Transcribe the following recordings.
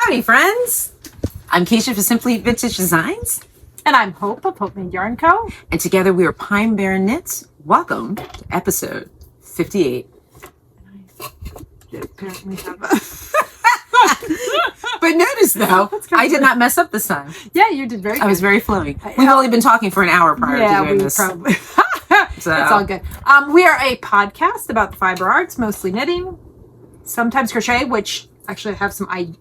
Howdy, friends. I'm Kiesha for Simply Vintage Designs. And I'm Hope of hopemadeyarnco. And together we are Pine Barren Knits. Welcome to episode 58. Apparently have But notice though, I did not mess up this time. Yeah, you did very good. I was very flowing. We've only been talking for an hour prior to doing this. Probably. So. It's all good. We are a podcast about the fiber arts, mostly knitting, sometimes crochet, which actually I have some, I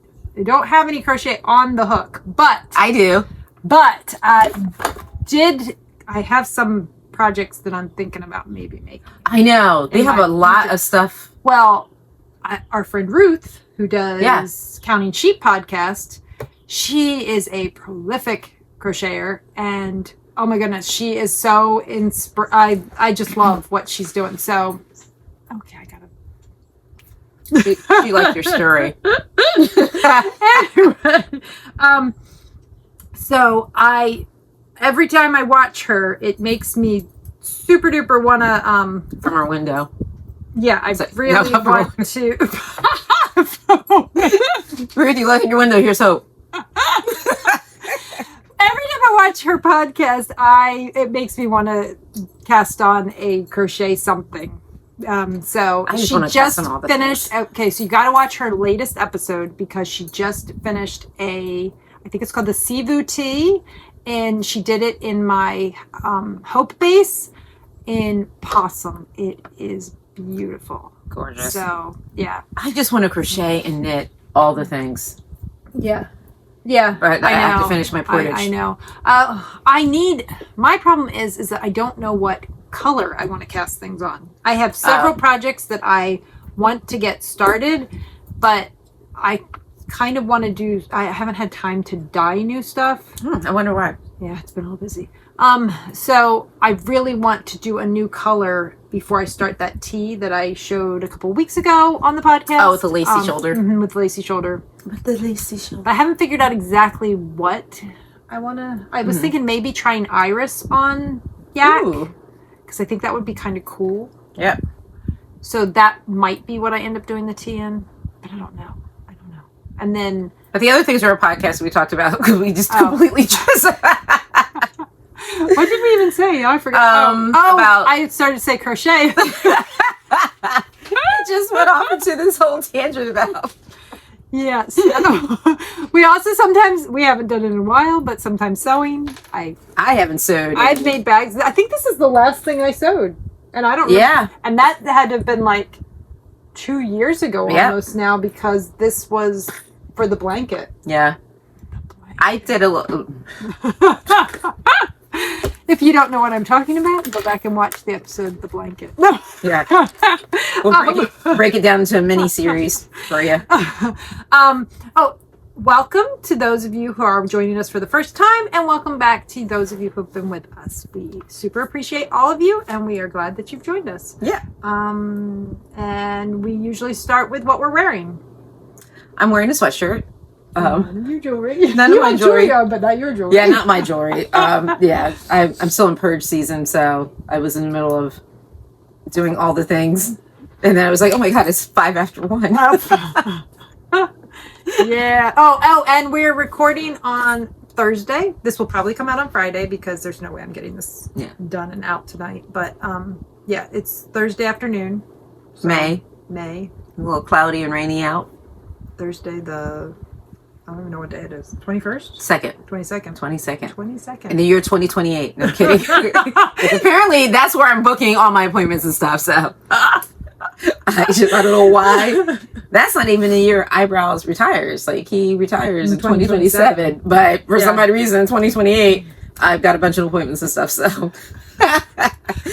don't have any crochet on the hook, but I do. But I have some projects that I'm thinking about maybe making. I know. They have a lot of stuff. Well, our friend Ruth, who does Counting Sheep podcast, she is a prolific crocheter, and oh my goodness, she is so I just love what she's doing. So, okay, I gotta. She liked your story. Anyway, so every time I watch her, it makes me super duper wanna from her window. Yeah, I really want to. Ruth, you look in your window. Here's Hope. Every time I watch her podcast, it makes me want to cast on a crochet something. So she just finished. Okay, so you got to watch her latest episode because she just finished I think it's called the Sivu Tea, and she did it in my Hope base in possum. It is beautiful. Gorgeous. So, yeah. I just want to crochet and knit all the things. Yeah. Yeah. But I have to finish my portage. I know. My problem is that I don't know what color I want to cast things on. I have several projects that I want to get started, but I kind of want to I haven't had time to dye new stuff. I wonder why. Yeah, it's been a little busy. So I really want to do a new color before I start that tee that I showed a couple of weeks ago on the podcast. Oh, with the lacy shoulder. With the lacy shoulder. With the lacy shoulder. I haven't figured out exactly what I want to... I was thinking maybe try an iris on yak. Because I think that would be kind of cool. Yep. So that might be what I end up doing the tee in. But I don't know. And then... But the other things are a podcast we talked about because we just completely just... What did we even say? I forgot. About I started to say crochet. I just went off into this whole tangent about. Yes. We also we haven't done it in a while, but sometimes sewing. I haven't sewed. I've made bags. I think this is the last thing I sewed, and I don't. Yeah. And that had to have been like 2 years ago almost now, because this was for the blanket. Yeah. I did a little. If you don't know what I'm talking about, go back and watch the episode The Blanket. No. Yeah. We'll break it down into a mini series for you. Welcome to those of you who are joining us for the first time, and welcome back to those of you who've been with us. We super appreciate all of you, and we are glad that you've joined us. Yeah. And we usually start with what we're wearing. I'm wearing a sweatshirt. None of your jewelry. None of my jewelry. But not your jewelry. Yeah, not my jewelry. Yeah, I'm still in purge season, so I was in the middle of doing all the things, and then I was like, oh my god, it's 5 after 1. Yeah. Oh, and we're recording on Thursday. This will probably come out on Friday because there's no way I'm getting this done and out tonight. But yeah, it's Thursday afternoon. So May. A little cloudy and rainy out. Thursday I don't even know what day it is. 21st? 22nd. 22nd. In the year 2028. No, I'm kidding. Apparently, that's where I'm booking all my appointments and stuff, so. I don't know why. That's not even the year Eyebrows retires. Like, he retires in 2027. But for some odd reason, in 2028, I've got a bunch of appointments and stuff, so.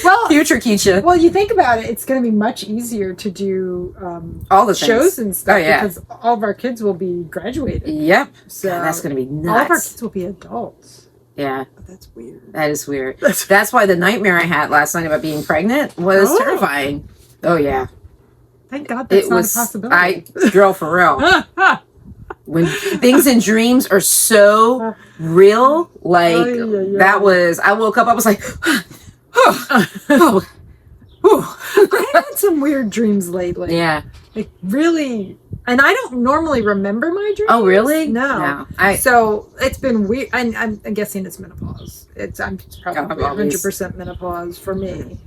Well, future Kiesha. Well, you think about it, it's going to be much easier to do all the shows and stuff because all of our kids will be graduated. Yep. So that's going to be nuts. All of our kids will be adults. Yeah. But that's weird. That is weird. That's why the nightmare I had last night about being pregnant was terrifying. Oh, yeah. Thank God that's not a possibility. Girl, for real. When things in dreams are so real, like that was, I woke up, I was like, I had some weird dreams lately. Yeah. It really, and I don't normally remember my dreams. Oh, really? No. So it's been weird. I'm guessing it's menopause. I'm probably 100% menopause for me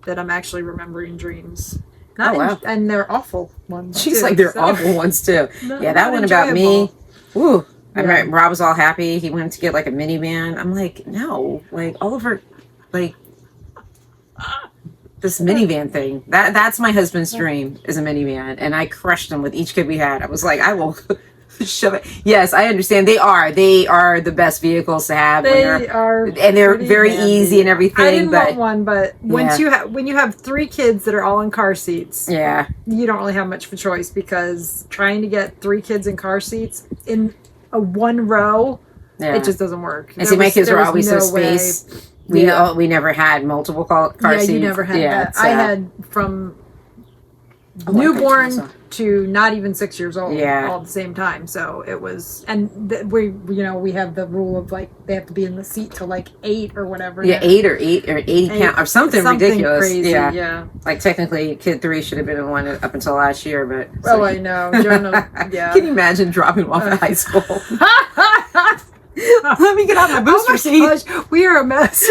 that I'm actually remembering dreams. And they're awful ones. She's like, they're awful ones too. That one about me. Ooh. I remember Rob was all happy. He went to get like a minivan. I'm like, no, like Oliver, like this minivan thing. That's my husband's dream, is a minivan, and I crushed him with each kid we had. I was like, I will shove it. Yes, I understand. They are the best vehicles to have. And they're very easy and everything. I didn't want one, but when you have 3 kids that are all in car seats, you don't really have much of a choice, because trying to get 3 kids in car seats in a one row, it just doesn't work. And see, my kids were always so spaced. We never had multiple car seats. You never had that. So. I had from newborn to not even 6 years old, all at the same time. So it was, and we have the rule of like they have to be in the seat till like 8 or whatever. Yeah, 8 or 80 count or something ridiculous. Crazy, yeah. Like technically, kid 3 should have been in one up until last year, but I know. Can you imagine dropping off at high school? Let me get out my booster seat. Gosh, we are a mess.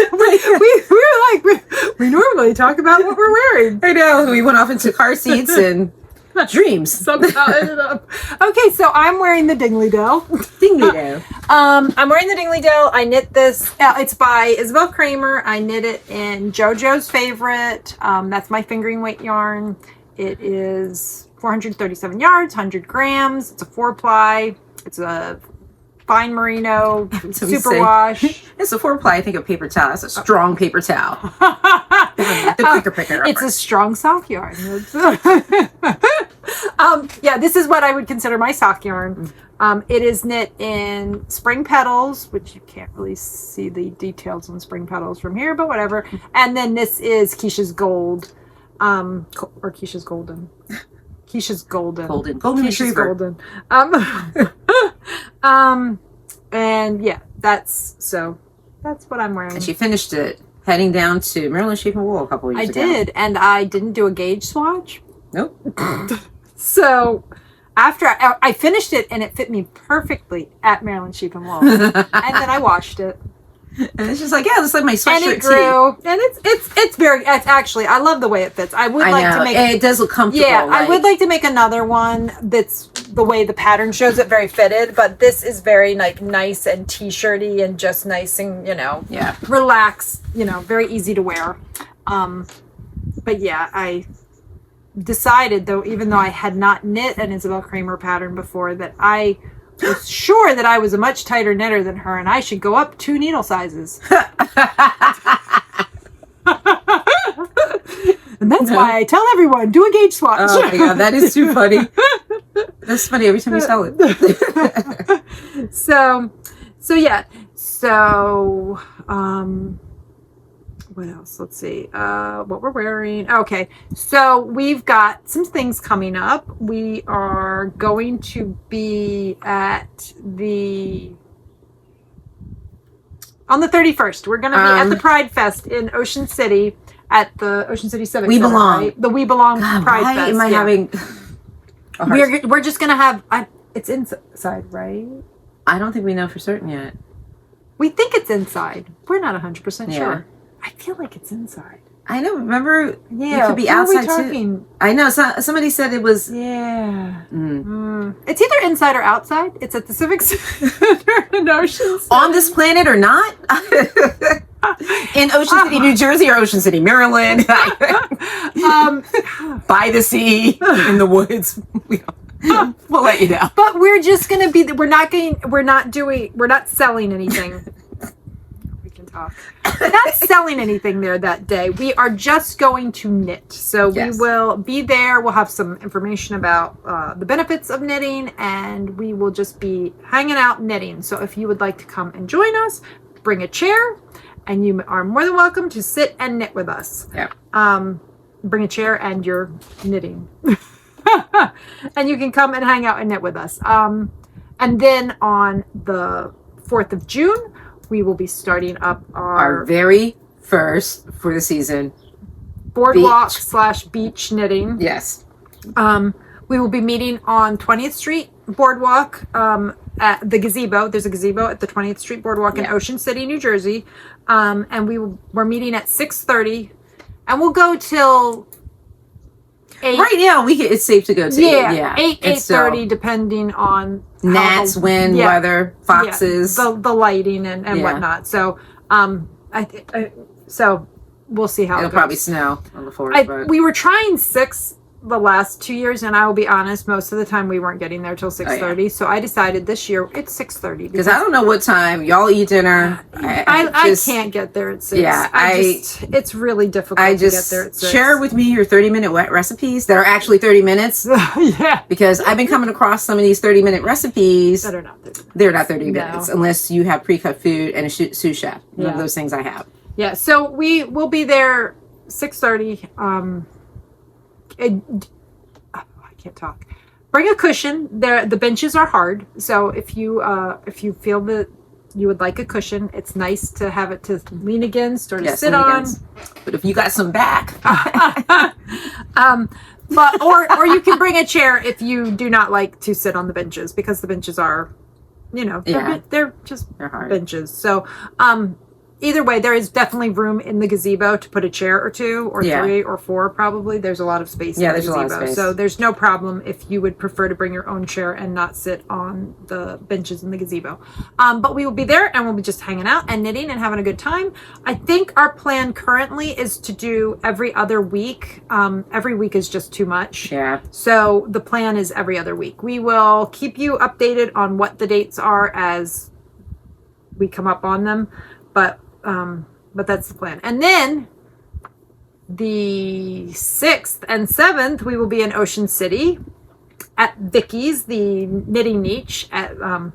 we normally talk about what we're wearing. I know. We went off into car seats and dreams. Somehow ended up. Okay, so I'm wearing the Dingley Dell. I'm wearing the Dingley Dell. I knit this. It's by Isabel Kramer. I knit it in JoJo's favorite. That's my fingering weight yarn. It is 437 yards, 100 grams. It's a 4-ply. It's a fine merino superwash. It's a 4-ply, I think, of paper towel. It's a strong paper towel. The picker. It's a strong sock yarn. This is what I would consider my sock yarn. It is knit in spring petals, which you can't really see the details on spring petals from here, but whatever. And then this is Kiesha's Gold, or Kiesha's Golden. Kiesha's Golden. Golden Kiesha's Retriever. Golden. And that's what I'm wearing. And she finished it heading down to Maryland Sheep and Wool a couple weeks ago. I did, and I didn't do a gauge swatch. Nope. So after I finished it, and it fit me perfectly at Maryland Sheep and Wool, and then I washed it. And it's just like, this is like my sweatshirt. And it grew, and it's actually, I love the way it fits. I would like to make it does look comfortable. Yeah, I would like to make another one that's the way the pattern shows it, very fitted. But this is very like nice and t-shirty and just nice and relaxed. Very easy to wear. But yeah, I decided though, even though I had not knit an Isabel Kramer pattern before, that I was sure that I was a much tighter knitter than her, and I should go up 2 needle sizes. And that's why I tell everyone, do a gauge swatch. Oh my god, that is too funny. That's funny every time you tell it. What else? Let's see. What we're wearing. Okay. So we've got some things coming up. We are going to be on the 31st. We're going to be at the Pride Fest in Ocean City at the Ocean City Civic Center. Belong. Right? The We Belong Pride Fest. Am I having? We're just going to have. It's inside, right? I don't think we know for certain yet. We think it's inside. We're not 100% sure. I feel like it's inside. I know. Remember, it could be outside too. I know. Somebody said it was. Yeah. It's either inside or outside. It's at the Civic Center in Ocean City. On this planet or not? In Ocean City, New Jersey, or Ocean City, Maryland? By the sea, in the woods. We'll let you know. But we're just going to be. We're not selling anything. We're not selling anything there that day. We are just going to knit. So we will be there. We'll have some information about the benefits of knitting, and we will just be hanging out knitting. So if you would like to come and join us, bring a chair, and you are more than welcome to sit and knit with us. Yeah. Bring a chair and your knitting. And you can come and hang out and knit with us. And then on the 4th of June, we will be starting up our very first for the season boardwalk / beach knitting. Yes. We will be meeting on 20th Street Boardwalk at the gazebo. There's a gazebo at the 20th Street Boardwalk in Ocean City, New Jersey. And we're meeting at 6:30. And we'll go till 8. Right now, it's safe to go to 8. Yeah. 8:30, depending on gnats, wind, weather, foxes. The lighting and whatnot. So, so we'll see how it'll it goes. Probably snow on the 4th. We were trying 6 the last 2 years, and I will be honest, most of the time we weren't getting there till 6:30. So I decided this year it's 6:30 because I don't know what time y'all eat dinner. I can't get there at 6. Yeah, it's really difficult to get there at 6. Share with me your 30-minute wet recipes that are actually 30 minutes. Yeah, because I've been coming across some of these 30-minute recipes that are not 30 minutes. They're not 30 minutes unless you have pre-cut food and a sous chef. One of those things I have. Yeah, so we will be there 6:30. I can't talk. Bring a cushion. The benches are hard, so if you feel that you would like a cushion, it's nice to have it to lean against or to sit on. But if you got some back, but or you can bring a chair if you do not like to sit on the benches, because the benches are, they're hard benches. So either way, there is definitely room in the gazebo to put a chair or 2 or 3 or 4 probably. There's a lot of space in the gazebo. A lot of space. So there's no problem if you would prefer to bring your own chair and not sit on the benches in the gazebo. But we will be there and we'll be just hanging out and knitting and having a good time. I think our plan currently is to do every other week. Every week is just too much. Yeah. So the plan is every other week. We will keep you updated on what the dates are as we come up on them. But that's the plan. And then the 6th and 7th, we will be in Ocean City at Vicky's, the knitting niche at, I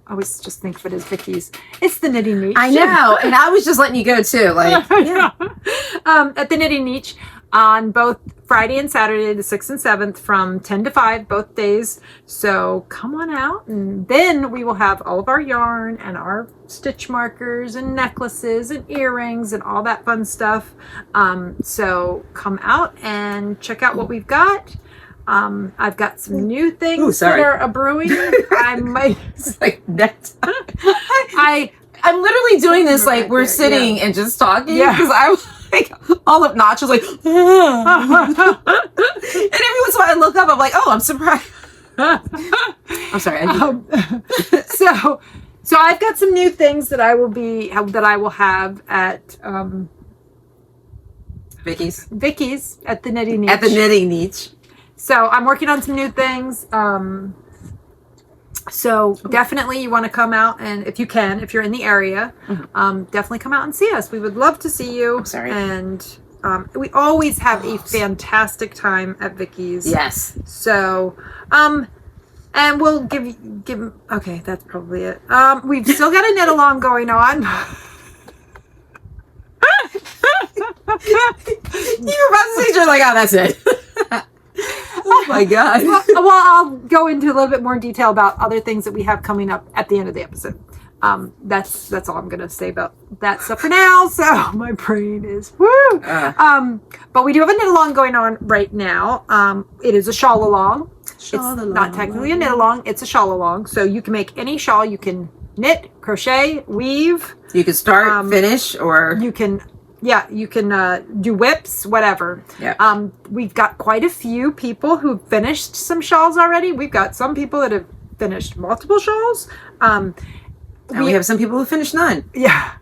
always just think of it as Vicky's. It's the knitting niche. I know. And I was just letting you go too. Like, at the knitting niche on both Friday and Saturday, the 6th and 7th, from 10 to 5, both days. So come on out, and then we will have all of our yarn and our stitch markers and necklaces and earrings and all that fun stuff. So come out and check out what we've got. I've got some new things that are a-brewing. I might... It's like that. I'm literally doing this like we're sitting and just talking because I'm like all obnoxious, like, and every once in a while I look up, I'm like, oh, I'm surprised. I'm sorry. So I've got some new things that I will have at Vicky's at the knitting niche. At the knitting niche. So I'm working on some new things. So definitely you want to come out, and if you're in the area, definitely come out and see us. We would love to see you. I'm sorry. And we always have a fantastic time at Vicky's. Yes. So, and we'll give okay, that's probably it. We've still got a knit along going on. You were about to say, you're like, oh, that's it. Oh my God. Well, I'll go into a little bit more detail about other things that we have coming up at the end of the episode. That's all I'm going to say about that stuff for now. So my brain is woo. But we do have a knit along going on right now. It is a shawl-a-long. It's not technically a knit along. It's a shawl-a-long. So you can make any shawl. You can knit, crochet, weave. You can start, finish, or you can. Yeah, you can do whips, whatever. Yeah. We've got quite a few people who've finished some shawls already. We've got some people that have finished multiple shawls. And we have some people who finished none. Yeah.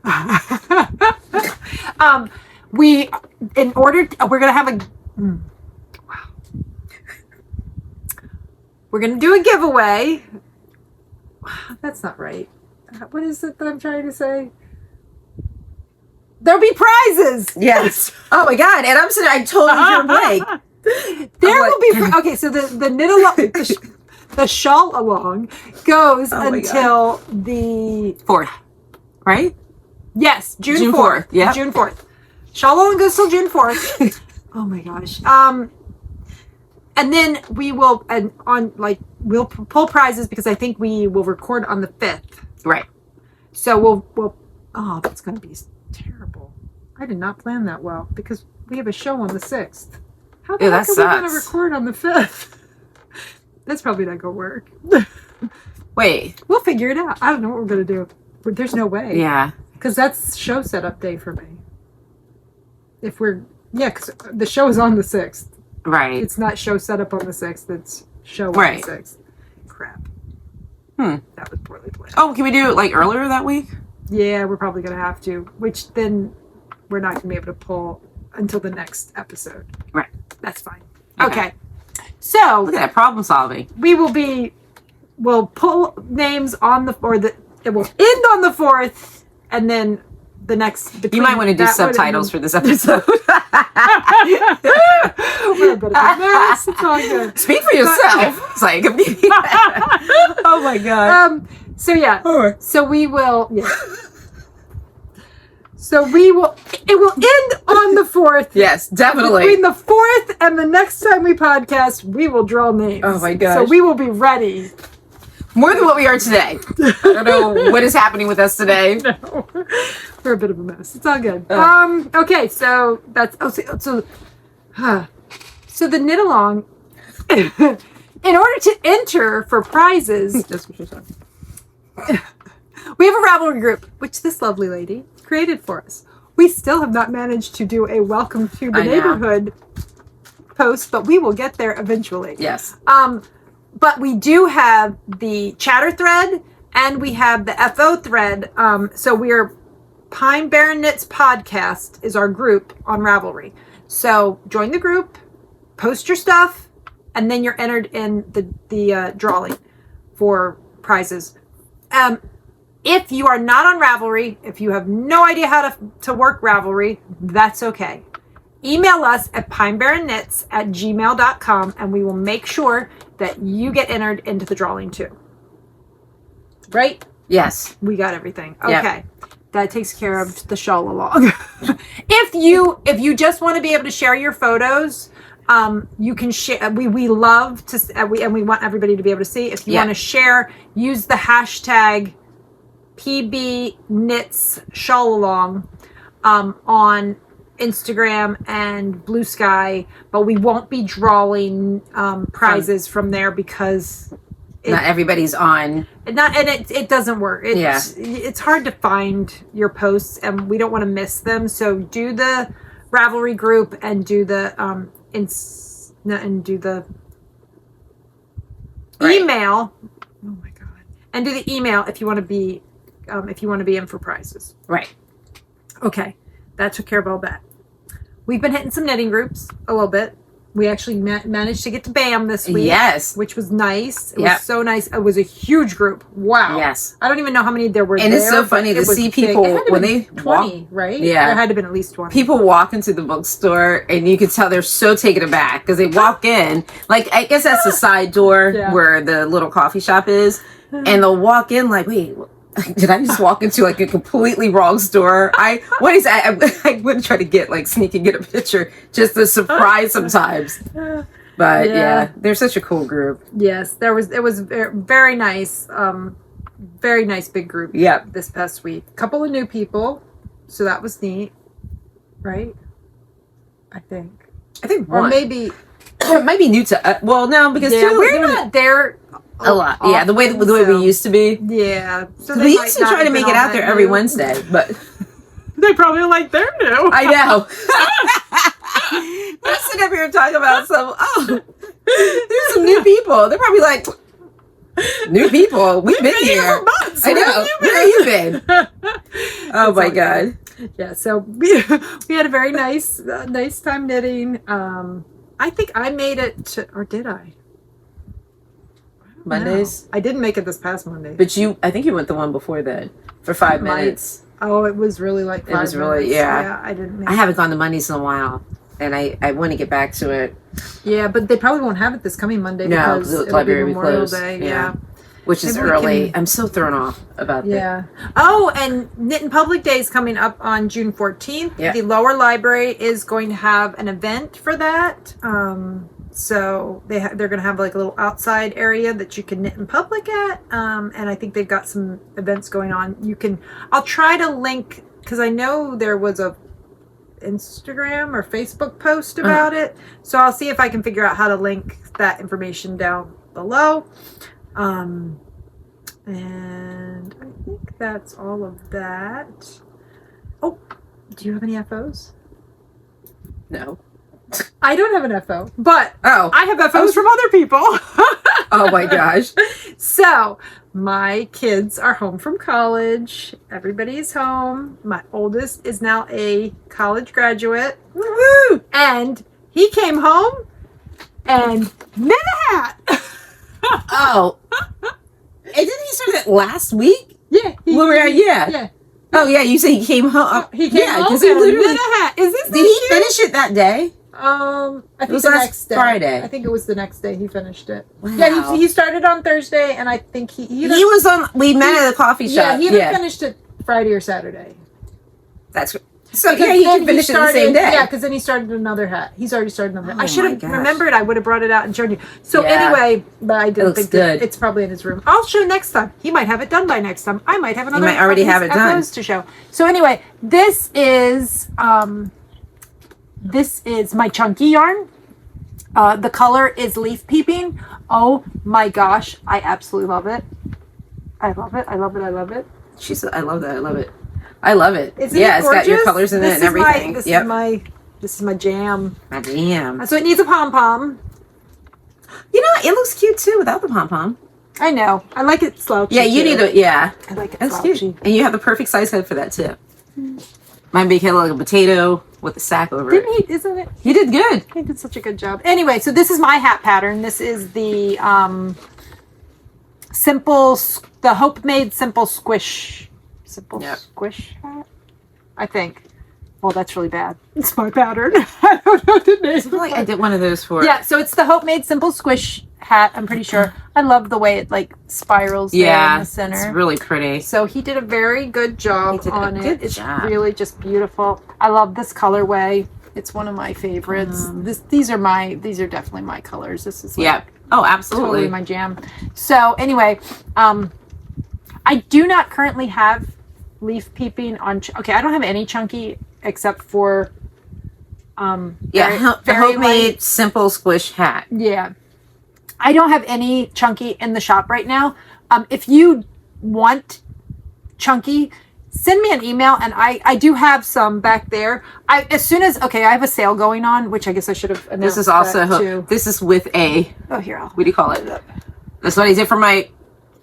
We're going to have a... Wow. We're going to do a giveaway. That's not right. What is it that I'm trying to say? There'll be prizes. Yes. Oh my God. And I'm sitting, I totally drew a blank. There will be, okay, so the knit along, the shawl-a-long goes until the 4th, right? Yes, June 4th. Yeah. June 4th. Shawl-a-long goes till June 4th. Oh my gosh. And then we will, we'll pull prizes because I think we will record on the 5th. Right. So we'll oh, that's going to be terrible. I did not plan that well because we have a show on the 6th. How the heck are we going to record on the 5th? That's probably not going to work. Wait. We'll figure it out. I don't know what we're going to do. But there's no way. Yeah. Because that's show setup day for me. Because the show is on the 6th. Right. It's not show setup on the 6th. It's show on the 6th. Crap. That was poorly planned. Oh, can we do it like earlier that week? Yeah, we're probably going to have to. Which then we're not going to be able to pull until the next episode. Right. That's fine. Okay. So. Look at that problem solving. We'll pull names on it will end on the 4th, and then the next. You might want to do subtitles for this episode. We're a bit of a mess. It's all good. Speak for yourself. It's like, oh my god. So yeah. Right. So we will. Yeah. So it will end on the 4th. Yes, definitely. Between the 4th and the next time we podcast, we will draw names. Oh my gosh. So we will be ready. More than what we are today. I don't know what is happening with us today. No. We're a bit of a mess. It's all good. Okay, so that's so the Knitalong. In order to enter for prizes, that's what you're saying. We have a Ravelry group, which this lovely lady created for us. We still have not managed to do a welcome to the neighborhood post, but we will get there eventually. Yes. But we do have the chatter thread and we have the FO thread. So we're Pine Barren Knits podcast is our group on Ravelry. So join the group, post your stuff, and then you're entered in the drawing for prizes. If you are not on Ravelry, if you have no idea how to work Ravelry, that's okay. Email us at pinebarrenknits@gmail.com and we will make sure that you get entered into the drawing too. Right? Yes. We got everything. Okay. Yep. That takes care of the Shawl-a-long. If you just want to be able to share your photos, you can share. We love to, and we want everybody to be able to see. If you want to share, use the hashtag PB Knits Shawl-a-long on Instagram and Blue Sky, but we won't be drawing prizes from there because not everybody's on. It doesn't work. It's hard to find your posts, and we don't want to miss them. So do the Ravelry group and do the email. Oh my god! And do the email if you want to be in for prizes. Right. Okay. That took care of all that. We've been hitting some knitting groups a little bit. We actually managed to get to BAM this week. Yes. Which was nice. It was so nice. It was a huge group. Wow. Yes. I don't even know how many there were and it's so funny to see people when they 20, walk. Right? Yeah. There had to have been at least 20. People walk into the bookstore and you can tell they're so taken aback because they walk in. Like, I guess that's the side door where the little coffee shop is. And they'll walk in like, wait, did I just walk into like a completely wrong store? What is that? I wouldn't try to sneak and get a picture just to surprise sometimes. But yeah, they're such a cool group. Yes, it was very nice. Very nice big group. Yeah. This past week. Couple of new people. So that was neat. Right? I think one. Or maybe it might be new to well, no, because we're not there a lot. Yeah, the way we used to be. Yeah. So we used to try to make it out there every Wednesday, but they probably like their new. I know. We're sitting up here and talking about there's some new people. They're probably like, new people. We've been here. For months. I know. Where have you been? Oh my god. Yeah. So we had a very nice time knitting. I think I made it or did I? Mondays? No, I didn't make it this past Monday. But I think you went the one before that for 5 minutes. Oh, it was really like 5 minutes. It was really, yeah. I didn't make I haven't gone to Mondays in a while, and I want to get back to it. Yeah, but they probably won't have it this coming Monday because the library will be Memorial closed. Day. Yeah. Which is early. I'm so thrown off about that. Yeah. Oh, and Knit in Public Day is coming up on June 14th. Yeah. The lower library is going to have an event for that. So they're going to have like a little outside area that you can knit in public at. And I think they've got some events going on. I'll try to link, because I know there was Instagram or Facebook post about it. So I'll see if I can figure out how to link that information down below. And I think that's all of that. Oh, do you have any FOs? No. I don't have an FO, but I have FOs Oh. from other people. Oh my gosh. So my kids are home from college. Everybody's home. My oldest is now a college graduate. Woo-hoo! And he came home and knit a hat. Oh. And didn't he start that last week? Yeah. Yeah. Oh yeah, you said he came home. He came home because he and literally knit a hat. Is this did he finish it that day? I think was the last next day. Friday. I think it was the next day he finished it. Wow. Yeah, he started on Thursday, and I think he was on. We met at the coffee shop. Yeah, he either finished it Friday or Saturday. That's so. Because Yeah, he then can finish it the started, same day. Yeah, because then he started another hat. He's already started another hat. I Oh should my have gosh. remembered. I would have brought it out and showed you. So Yeah. anyway, but I didn't looks think good. it's probably in his room. I'll show next time. He might have it done by next time. I might have another. might already have it done. FOs to show. So anyway, this is my chunky yarn. The color is Leaf Peeping. Oh my gosh, I absolutely love it. I love it. I love it. I love it. She said, "I love that. I love it. I love it. Isn't Yeah, it it's got your gorgeous? colors in it and everything. This Yep. is my jam. My jam. So it needs a pom pom. You know, it looks cute too without the pom pom. I know. I like it slouchy. Yeah, you too. need to. Yeah, I like it that's slouchy. cute. And you have the perfect size head for that too. My big head like a potato with a sack over it. Didn't he? Isn't it? You did good. He did such a good job. Anyway, so this is my hat pattern. This is the the Hope made simple squish. Squish hat, I think. Well, that's really bad. It's my pattern. I don't know the name. I feel like I did one of those for. Yeah, so it's the Hope made simple squish hat. I'm pretty sure. I love the way it like spirals there in the center. It's really pretty. So he did a very good job He did a on good it. It's job. really just beautiful. I love this colorway. It's one of my favorites. These are definitely my colors. This is like Yeah. Oh, absolutely. totally my jam. So anyway, I do not currently have Leaf Peeping on. Okay, I don't have any chunky except for the very homemade light- simple squish hat. Yeah. I don't have any chunky in the shop right now. If you want chunky, send me an email, and I do have some back there. I have a sale going on, which I guess I should have announced. This is also that too. this is with a Here, what do you call it? That's what I did for my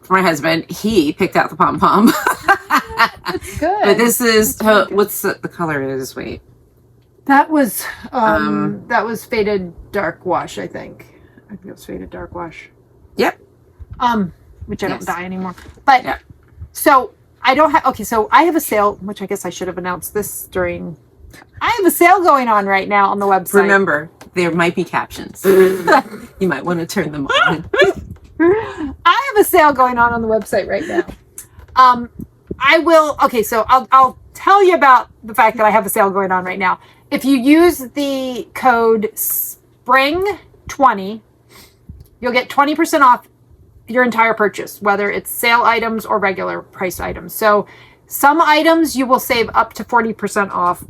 husband. He picked out the pom pom. That's good. But this is what's the color is? Wait, That was faded dark wash, I think. I think it was faded dark wash. Yep. Which I don't Yes. dye anymore. But Yeah. so I don't have so I have a sale, which I guess I should have announced this during. I have a sale going on right now on the website. Remember, there might be captions. You might want to turn them on. I have a sale going on the website right now. I'll tell you about the fact that I have a sale going on right now. If you use the code SPRING20, you'll get 20% off your entire purchase, whether it's sale items or regular price items. So some items you will save up to 40% off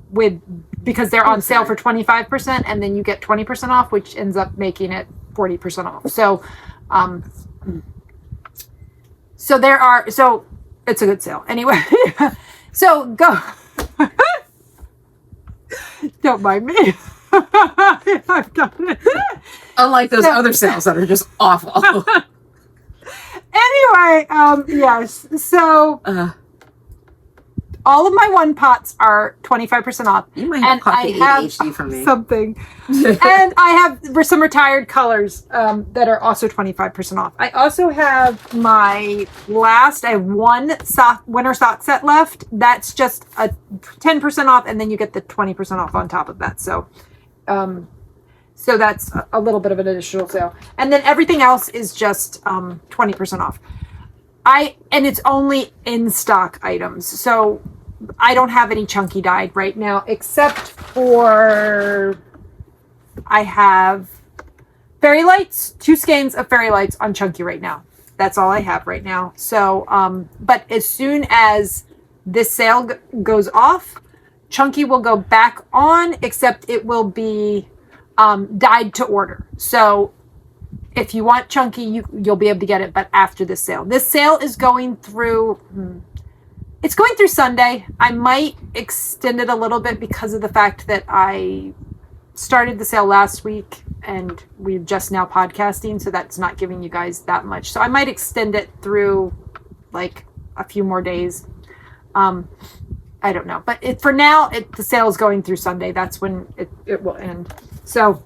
because they're on sale for 25%, and then you get 20% off, which ends up making it 40% off. So it's a good sale. Anyway, so go. Don't mind me. I've done it. Unlike those other sales that are just awful. Anyway, yes. So all of my one pots are 25% off. You might have coffee ADHD from me. Something. And I have some retired colors that are also 25% off. I also have I have one winter sock set left. That's just a 10% off, and then you get the 20% off on top of that. So that's a little bit of an additional sale. And then everything else is just 20% off. And it's only in stock items. So I don't have any chunky dyed right now, except for I have Fairy Lights, 2 skeins of Fairy Lights on chunky right now. That's all I have right now. So, but as soon as this sale goes off, Chunky will go back on, except it will be dyed to order. So if you want Chunky, you'll be able to get it, but after this sale. This sale is going through, it's going through Sunday. I might extend it a little bit because of the fact that I started the sale last week and we're just now podcasting, so that's not giving you guys that much. So I might extend it through like a few more days. I don't know, but for now, the sale is going through Sunday. That's when it will end. So,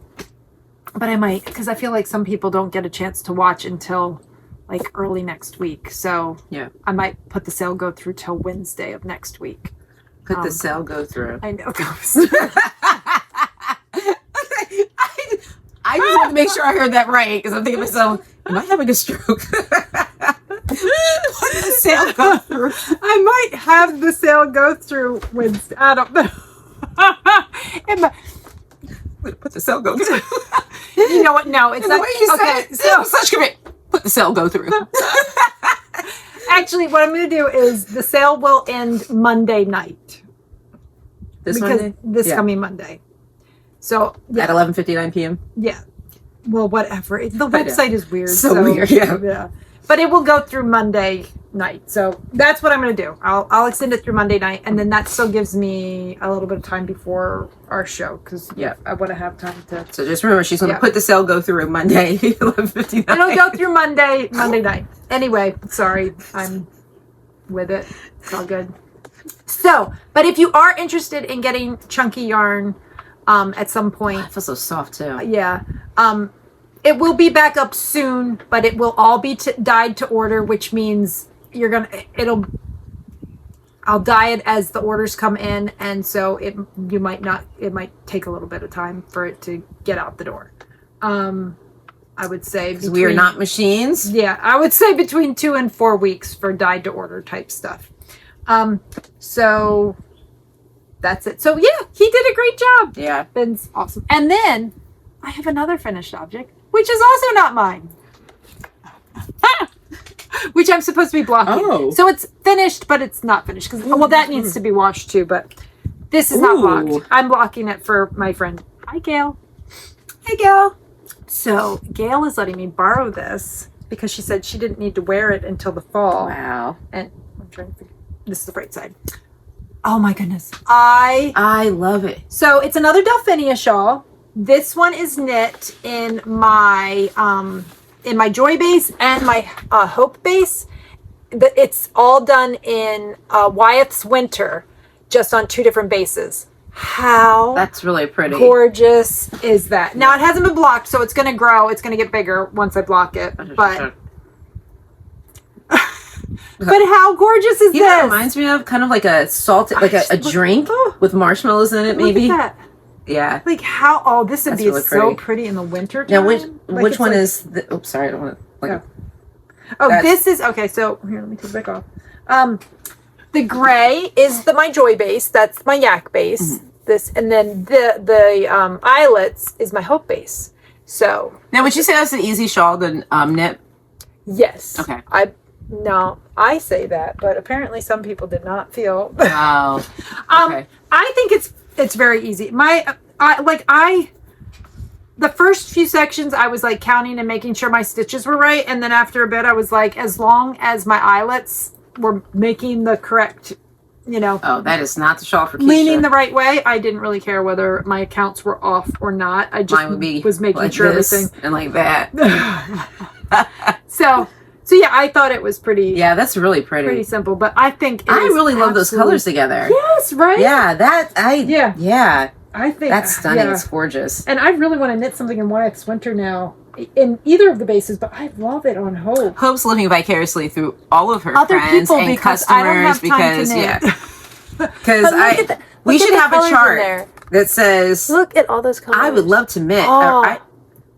but I might, because I feel like some people don't get a chance to watch until like early next week. So yeah, I might put the sale go through till Wednesday of next week. Put the sale go through. I know. I just want to make sure I heard that right, because I'm thinking to myself, am I having a stroke? Put the sale go through. I might have the sale go through Wednesday. I don't know. Put the sale go through. You know what? No, it's not. The way you said it, so such commit. Put the sale go through. Actually, what I'm going to do is the sale will end Monday night. This coming Monday. So at 11:59 p.m. Yeah. Well, whatever. The website is weird. So weird. Yeah. But it will go through Monday night. So that's what I'm going to do. I'll extend it through Monday night, and then that still gives me a little bit of time before our show, because I want to have time to. So just remember, she's going to put the sale go through Monday 11:59. It'll go through Monday night. Anyway, sorry, I'm with it. It's all good. So, but if you are interested in getting chunky yarn, at some point, it feels so soft too. Yeah. It will be back up soon, but it will all be dyed to order, which means I'll dye it as the orders come in. And so it might take a little bit of time for it to get out the door. I would say we are not machines. Yeah. I would say between 2 and 4 weeks for dyed to order type stuff. So that's it. So yeah, he did a great job. Yeah. Ben's awesome. And then I have another finished object, which is also not mine. Which I'm supposed to be blocking. Oh. So it's finished, but it's not finished. Well, that needs to be washed too, but this is not blocked. I'm blocking it for my friend. Hi, Gail. Hey, Gail. So Gail is letting me borrow this because she said she didn't need to wear it until the fall. Wow. And I'm trying to figure. This is the right side. Oh my goodness. I love it. So it's another Delphinia shawl. This one is knit in my Joy base and my Hope base. It's all done in Wyeth's Winter, just on 2 different bases. That's really pretty. Gorgeous is that? Now it hasn't been blocked, so it's going to grow. It's going to get bigger once I block it. But how gorgeous is this? It reminds me of kind of like a salted, like a drink with marshmallows in it, maybe. Look at that. Yeah. Like how? Oh, this would be really so pretty in the winter time. Now, which one is? Oops, sorry, I don't want to. This is okay. So here, let me take it back off. The gray is my Joy base. That's my Yak base. Mm-hmm. This, and then the eyelets is my Hope base. So now, would you say that's an easy shawl to knit? Yes. Okay. I say that, but apparently some people did not feel. Oh. Okay. I think it's very easy. The first few sections I was like counting and making sure my stitches were right, and then after a bit I was like, as long as my eyelets were making the correct, Oh, that is not the shawl for Kiesha. Leaning the right way. I didn't really care whether my accounts were off or not. I just was making like sure everything and like that. So yeah, I thought it was pretty. Yeah, that's really pretty. Pretty simple, but I think I really love those colors together. Yes, right. Yeah, yeah. I think that's stunning. It's gorgeous. And I really want to knit something in Wyeth's Winter now, in either of the bases, but I love it on Hope. Hope's living vicariously through all of her other friends people and because customers I don't have time to knit. Because we should have a chart that says, look at all those colors. I would love to knit.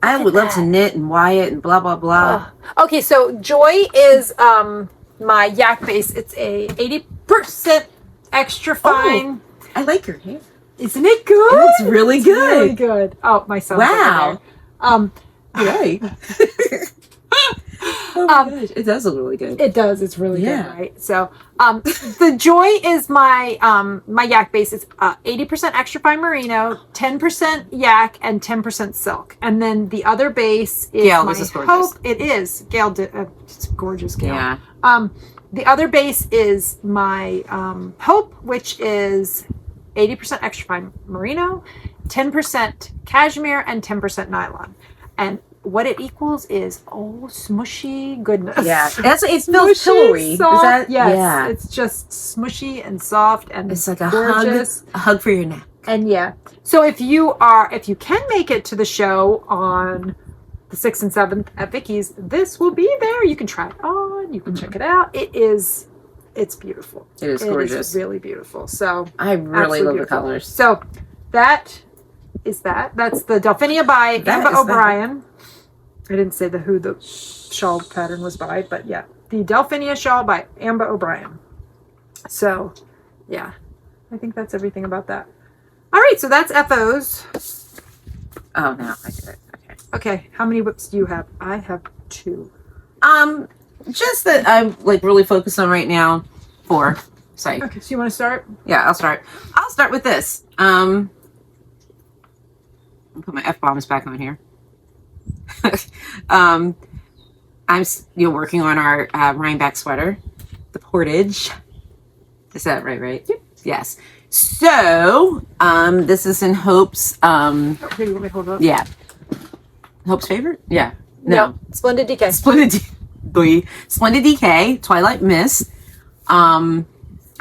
I would love to knit and Wyatt and blah blah blah. Okay, so Joy is my Yak base. It's a 80% extra fine. Oh, I like your hair. Isn't it good? It's really good. Really good. Oh, my son. Wow. Right. Oh my gosh, it does look really good. It does. It's really good, right? So, the Joy is my my yak base. It's 80% extra fine merino, 10% yak, and 10% silk. And then the other base is Gail, my this is gorgeous. Hope. It is. Gail did. It's gorgeous, Gail. Yeah. The other base is my Hope, which is 80% extra fine merino, 10% cashmere, and 10% nylon. And what it equals is smushy goodness. Yeah, it feels pillowy. Soft. Is that? Yes, Yeah. it's just smushy and soft and It's like gorgeous. a hug for your neck. And so if you can make it to the show on the 6th and 7th at Vicky's, this will be there. You can try it on. You can check it out. It's beautiful. It is gorgeous. It is really beautiful. So I really love beautiful. the colors. So that's the Delphinia by Amba O'Brien. I didn't say who the shawl pattern was by, but yeah, the Delphinia shawl by Amba O'Brien. So, yeah, I think that's everything about that. All right, so that's FOs. Oh, no, I get it. Okay, how many whips do you have? I have 2. Just that I'm like really focused on right now. 4. Sorry. Okay, so you want to start? Yeah, I'll start. I'll start with this. I'll put my F-bombs back on here. I'm working on our Rhineback sweater, the portage. Is that right? Yep. Yes. So this is in Hope's Okay, you want me to hold it up? yeah, Hope's favorite. Yeah. No. Splendid DK. Splendid DK Twilight Mist. I'm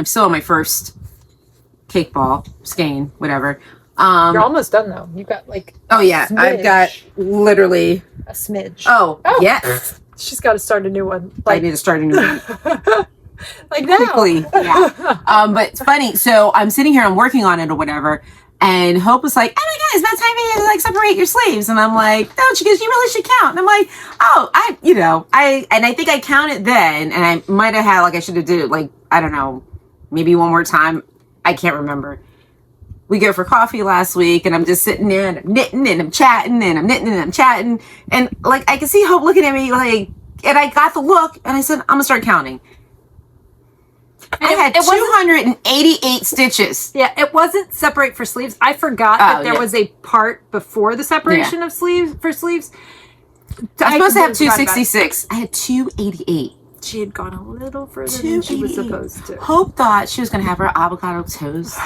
still on my first cake ball skein, whatever. You're almost done though. You got like I've got literally a smidge. Oh. Yeah. She's got to start a new one. I need to start a new one. Like now. Quickly. Yeah. But it's funny. So I'm sitting here, I'm working on it or whatever, and Hope was like, "Oh my God, it's about time you like separate your sleeves." And I'm like, "No," she goes, "You really should count." And I'm like, "Oh, I think I counted then, and I might have had I should have did it I don't know, maybe one more time. I can't remember." We go for coffee last week, and I'm just sitting there, and I'm knitting, and I'm chatting, and I'm knitting, and I'm chatting, and I can see Hope looking at me and I got the look, and I said, "I'm gonna start counting." I had 288 stitches. Yeah, it wasn't separate for sleeves. I forgot that there was a part before the separation of sleeves for sleeves. I'm supposed to have 266. I had 288. She had gone a little further than she was supposed to. Hope thought she was going to have her avocado toast,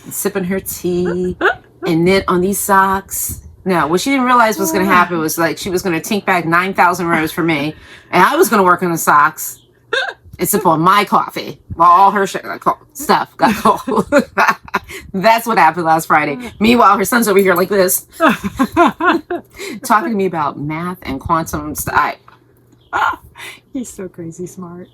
and sipping her tea, and knit on these socks. No, what she didn't realize was going to happen was she was going to tink back 9,000 rows for me, and I was going to work on the socks and sip on my coffee while all her stuff got cold. That's what happened last Friday. Meanwhile, her son's over here like this, talking to me about math and quantum stuff. He's so crazy smart.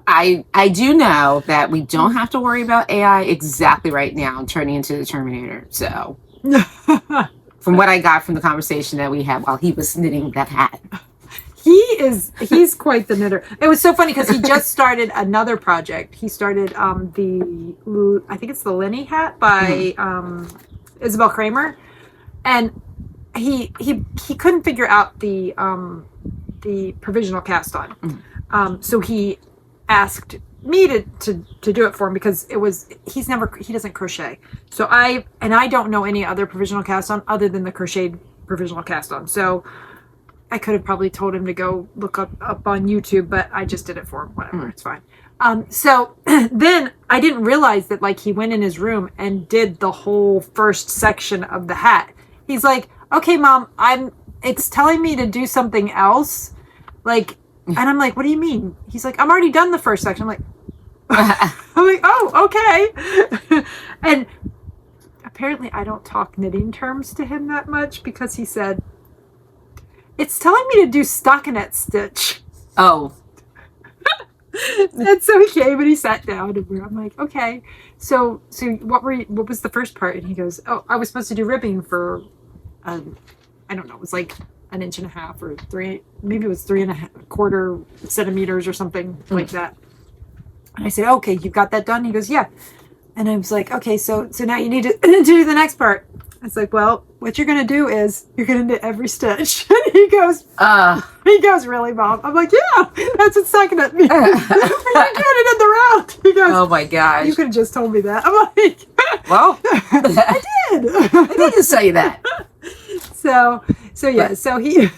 I do know that we don't have to worry about AI exactly right now turning into the Terminator. So, from what I got from the conversation that we had while he was knitting that hat. He's quite the knitter. It was so funny because he just started another project. He started I think it's the Lenny hat by Isabel Kramer, and he couldn't figure out the provisional cast on. So he asked me to do it for him because he doesn't crochet. So I don't know any other provisional cast on other than the crocheted provisional cast on. So I could have probably told him to go look up on YouTube, but I just did it for him. Whatever, it's fine. So then I didn't realize that he went in his room and did the whole first section of the hat. He's like, "Okay, Mom, it's telling me to do something else." And I'm like, "What do you mean?" He's like, "I'm already done the first section." I'm like, "Oh, okay." And apparently I don't talk knitting terms to him that much because he said, "It's telling me to do stockinette stitch." Oh. And so he came and he sat down and I'm like, "Okay. So what was the first part?" And he goes, "Oh, I was supposed to do ribbing for I don't know, it was like 1.5 inches or 3, maybe it was 3.25 centimeters or something like that." And I said, "Okay, you got that done?" He goes, "Yeah." And I was like, "Okay, so now you need to do the next part." I was like, "Well, what you're going to do is you're going to knit every stitch. And he goes, really, Mom? I'm like, yeah, that's what's sucking at me. You're doing it in the round. He goes, oh my gosh. You could have just told me that. I'm like, well, I did. I did just say that. So he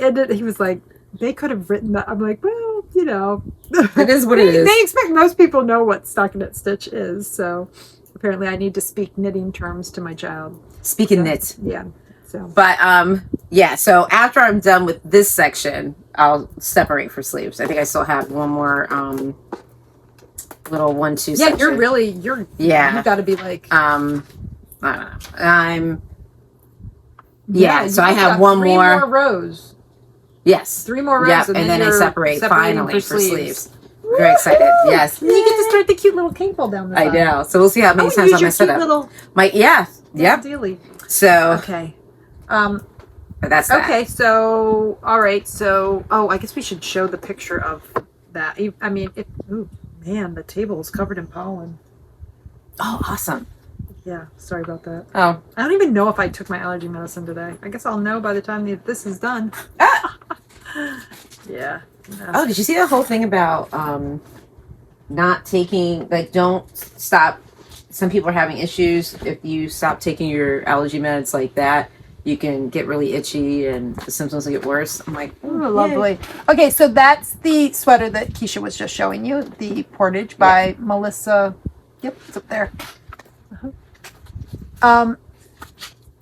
ended, he was like, they could have written that. I'm like, well, you know. It is what it is. They expect most people know what stockinette stitch is, so apparently I need to speak knitting terms to my child. Speaking knits. Yeah. So. But so after I'm done with this section, I'll separate for sleeves. I think I still have one more little 1-2 section. Yeah, you gotta be like I don't know. So I have one three more rows. Yes. 3 more rows. Yep. And then I separate finally for sleeves. Very excited. Yes. And you get to start the cute little cable down the side. I know. So we'll see how many times I'm gonna set up. Yep. So okay. But that's that. Okay, so all right, so I guess we should show the picture of that. I mean, man, the table is covered in pollen. Oh, awesome. Yeah, sorry about that. Oh. I don't even know if I took my allergy medicine today. I guess I'll know by the time this is done. Yeah. No. Oh, did you see the whole thing about not taking, like, don't stop? Some people are having issues. If you stop taking your allergy meds like that, you can get really itchy and the symptoms will get worse. I'm like, ooh, lovely. Okay, so that's the sweater that Kiesha was just showing you, the Portage by Melissa. Yep, it's up there.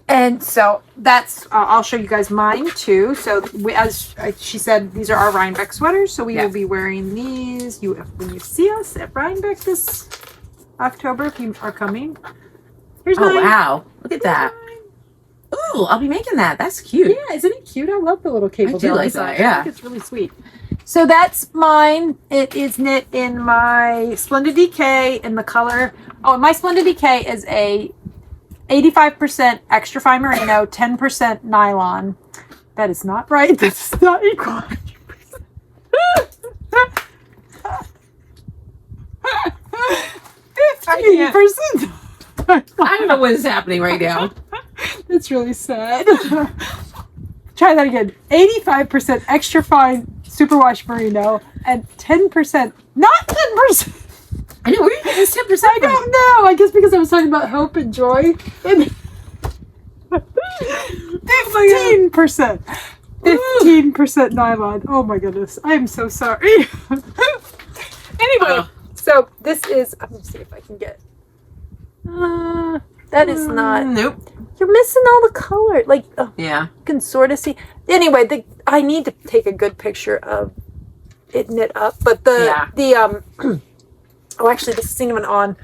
And so that's, I'll show you guys mine too. So as she said, these are our Rhinebeck sweaters. So we will be wearing these. When you see us at Rhinebeck this October, if you are coming. Here's mine. Oh, wow. Look at that. Ooh, I'll be making that. That's cute. Yeah, isn't it cute? I love the little cable. I do like that, yeah. I think it's really sweet. So that's mine. It is knit in my Splendid DK in the color. Oh, my Splendid DK is a 85% extra fine merino, 10% nylon. That is not right. That's not equal. 15%. I don't know what is happening right now. It's really sad. Try that again. 85% extra fine superwash merino and 10%, not 10%. I know, where are you getting this 10%? I don't know. I guess because I was talking about hope and joy. 15%. 15% nylon. Oh my goodness. I am so sorry. Anyway, so this is, I'm going to see if I can get, that is not, nope. You're missing all the color. Like, yeah. You can sort of see. Anyway, I need to take a good picture of it knit up. But oh, actually, this isn't even on.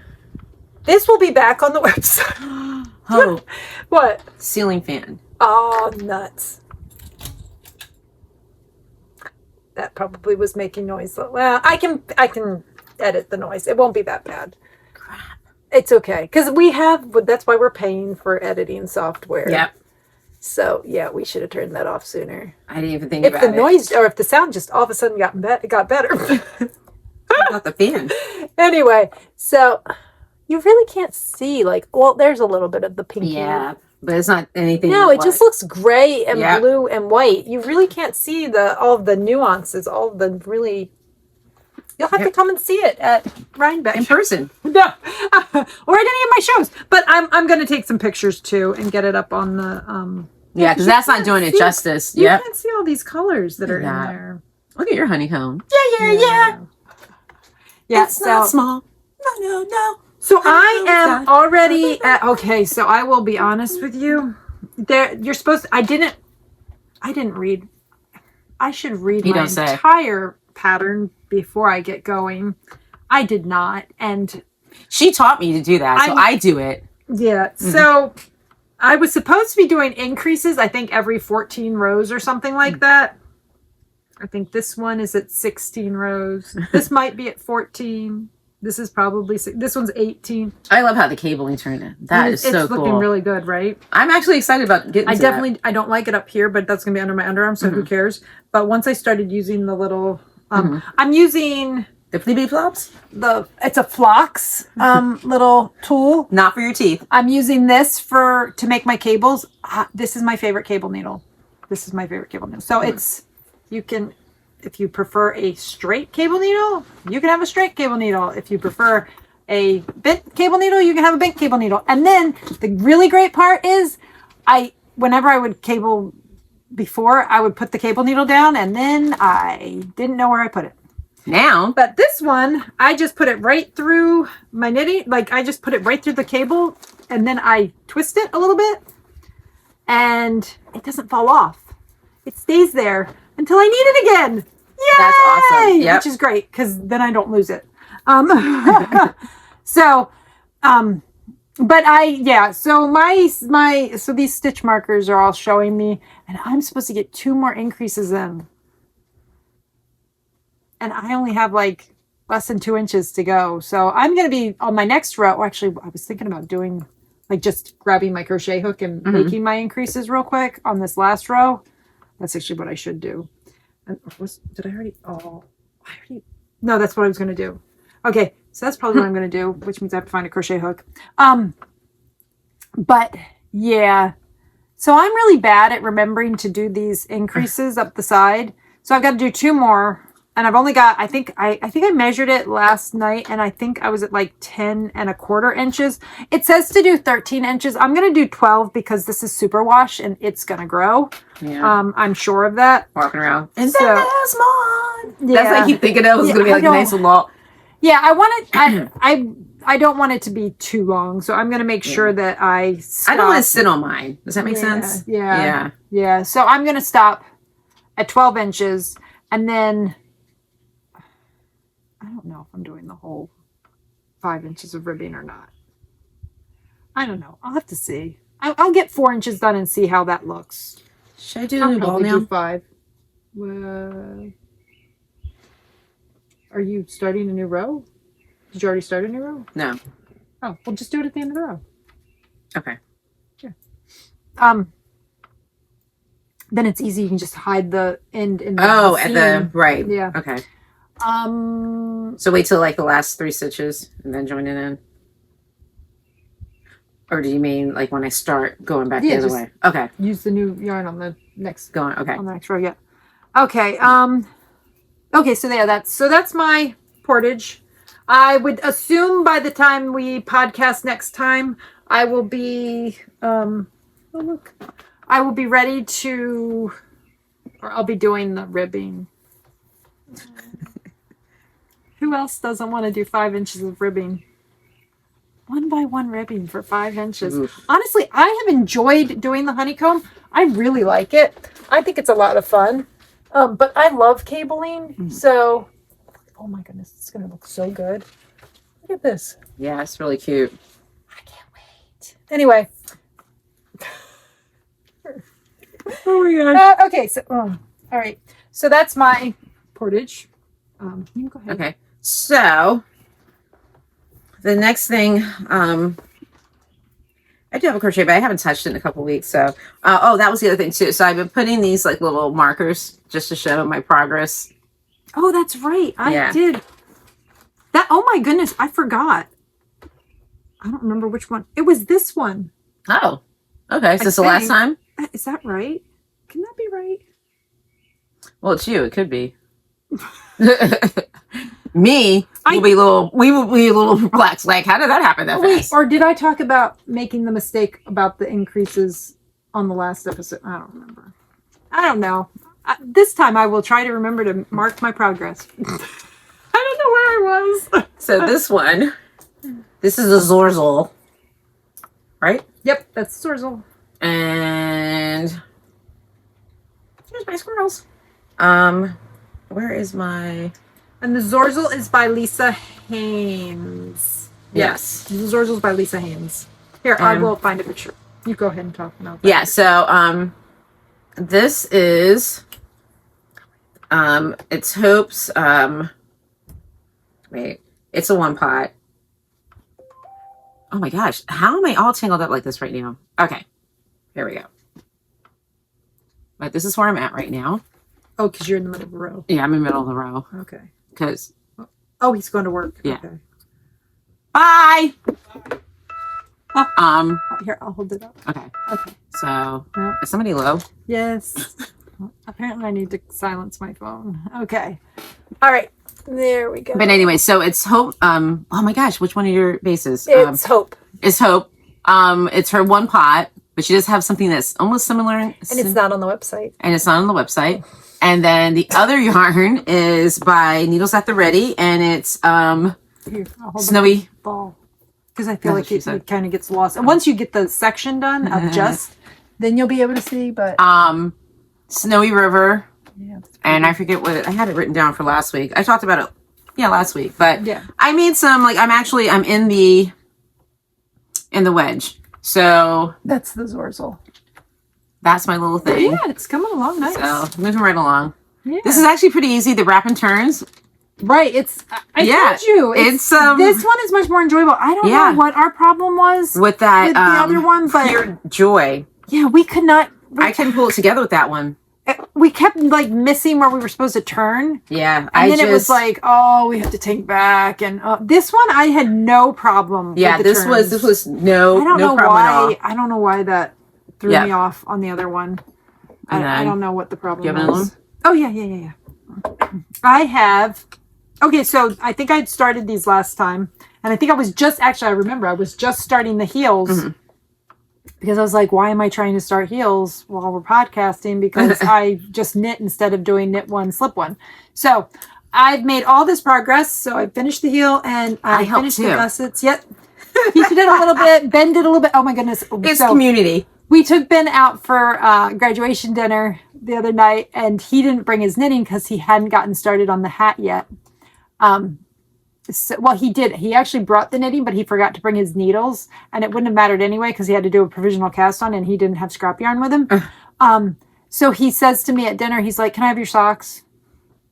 This will be back on the website. Oh. What? Ceiling fan. Oh, nuts. That probably was making noise. Well, I can edit the noise. It won't be that bad. Crap. It's okay. Because that's why we're paying for editing software. Yep. So, yeah, we should have turned that off sooner. I didn't even think about it. If the noise, or if the sound just all of a sudden got better. About the fan. Anyway, so you really can't see, there's a little bit of the pinky. Yeah, but it's not anything. No, it just looks gray and blue and white. You really can't see all of the nuances, all of the really. You'll have to come and see it at Rhinebeck in person. No, or at any of my shows. But I'm going to take some pictures too and get it up on the. Yeah, because that's not doing it justice. You can't see all these colors that are in there. Look at your honeycomb. Yeah. Yeah, it's not small. No. So I am already at, okay, so I will be honest with you. You're supposed to, I didn't read. I should read my entire pattern before I get going. I did not. And she taught me to do that, so I do it. Yeah. Mm-hmm. So I was supposed to be doing increases, I think every 14 rows or something like that. I think this one is at 16 rows. This might be at 14. This is probably, this one's 18. I love how the cabling turned in. That is so cool. It's looking really good, right? I'm actually excited about getting I don't like it up here, but that's going to be under my underarm, so who cares? But once I started using the little, I'm using The Fleabee Flops? It's a Flox little tool. Not for your teeth. I'm using this to make my cables. This is my favorite cable needle. So it's, you can, if you prefer a straight cable needle, you can have a straight cable needle. If you prefer a bent cable needle, you can have a bent cable needle. And then the really great part is whenever I would cable before, I would put the cable needle down and then I didn't know where I put it. Now. But this one, I just put it right through my knitting. Like I just put it right through the cable and then I twist it a little bit and it doesn't fall off. It stays there until I need it again. Yay! That's awesome. Yep. Which is great because then I don't lose it. So these stitch markers are all showing me and I'm supposed to get 2 more increases in. And I only have like less than 2 inches to go. So I'm going to be on my next row. Well, actually, I was thinking about doing like just grabbing my crochet hook and making my increases real quick on this last row. That's actually what I should do. And no, that's what I was going to do. Okay. So that's probably what I'm going to do, which means I have to find a crochet hook. But yeah, so I'm really bad at remembering to do these increases up the side. So I've got to do 2 more. And I've only got, I think I measured it last night and I think I was at like 10¼ inches. It says to do 13 inches. I'm going to do 12 because this is superwash and it's going to grow. Yeah. I'm sure of that. Walking around. And so, that's small. Yeah. That's what I keep thinking of. It's going to be like nice and long. Yeah, I want it, I don't want it to be too long. So I'm going to make sure that I stop. I don't want to sit on mine. Does that make sense? Yeah. So I'm going to stop at 12 inches and then I don't know if I'm doing the whole 5 inches of ribbing or not. I don't know. I'll have to see. I'll get 4 inches done and see how that looks. Should I do a new ball now? Do 5. Are you starting a new row? Did you already start a new row? No. Oh, well, just do it at the end of the row. Okay. Yeah. Then it's easy. You can just hide the end in the seam. At the right. Yeah. Okay. So wait till like the last 3 stitches and then join it in. Or do you mean like when I start going back the other way? Okay. Use the new yarn on the next on the next row, yeah. Okay. Okay, so yeah, that's my portage. I would assume by the time we podcast next time, I will be I will be ready to, or I'll be doing the ribbing. Who else doesn't want to do 5 inches of ribbing? 1 by 1 ribbing for 5 inches. Oof. Honestly, I have enjoyed doing the honeycomb. I really like it. I think it's a lot of fun. But I love cabling. So, oh my goodness, it's going to look so good. Look at this. Yeah, it's really cute. I can't wait. Anyway. Oh my gosh. Okay, so, all right. So that's my portage. You can go ahead. Okay. So the next thing, I do have a crochet, but I haven't touched it in a couple weeks. So, that was the other thing too. So I've been putting these like little markers just to show my progress. Oh, that's right. I did that. Oh my goodness. I forgot. I don't remember which one. It was this one. Oh, okay. So this the last time? Is that right? Can that be right? Well, it's you. It could be. Me, we will be a little perplexed. Like, how did that happen that fast? Or did I talk about making the mistake about the increases on the last episode? I don't remember. I don't know. This time I will try to remember to mark my progress. I don't know where I was. So this is a Zorzal, right? Yep, that's Zorzal. And here's my squirrels. Where is my... And the Zorzal is by Lisa Haynes. Yes. The Zorzal is by Lisa Haynes. Here, I will find a picture. You go ahead and talk now. Yeah, so this is it's Hope's it's a 1 pot. Oh my gosh, how am I all tangled up like this right now? Okay. Here we go. But this is where I'm at right now. Oh, because you're in the middle of the row. Yeah, I'm in the middle of the row. Okay. Because Oh, he's going to work. Yeah. Okay. Bye. Here, I'll hold it up. Okay. Okay. So, is somebody low? Yes. Apparently, I need to silence my phone. Okay. All right. There we go. But anyway, so it's Hope. Oh my gosh, which one of your bases? It's Hope. It's Hope. It's her one pot, but she does have something that's almost similar. And it's not on the website. And it's not on the website. And then the other yarn is by Needles at the Ready, and it's Here, Snowy Ball. Because I feel like it kind of gets lost. And once you get the section done of just, then you'll be able to see. But Snowy River. Yeah, and I forget what I had it written down for last week. I talked about it, last week. But yeah, I made some I'm in the wedge. So that's the Zorzel. That's my little thing. Yeah, it's coming along nice. So moving right along. Yeah. This is actually pretty easy. The wrap and turns. Right. I told you. It's this one is much more enjoyable. I don't know what our problem was with that with the other one, but pure joy. Yeah, we could not. I couldn't pull it together with that one. We kept like missing where we were supposed to turn. Yeah, and then it was like, oh, we have to take back. And this one, I had no problem. Yeah, with the turns. this was no. I don't no know problem why. at all. I don't know why that threw me off on the other one. I don't know what the problem do you have another was. Oh yeah. I have. Okay, so I think I'd started these last time, and I think I was just I remember I was just starting the heels because I was like, why am I trying to start heels while we're podcasting? Because I just knit instead of doing knit one, slip one. So I've made all this progress. So I finished the heel and I finished the gussets. Yep. He did a little bit. Ben did a little bit. Oh my goodness. It's community. We took Ben out for graduation dinner the other night, and he didn't bring his knitting because he hadn't gotten started on the hat yet. Well, he did. He actually brought the knitting, but he forgot to bring his needles, and it wouldn't have mattered anyway because he had to do a provisional cast on, and he didn't have scrap yarn with him. So he says to me at dinner, he's like, "Can I have your socks?"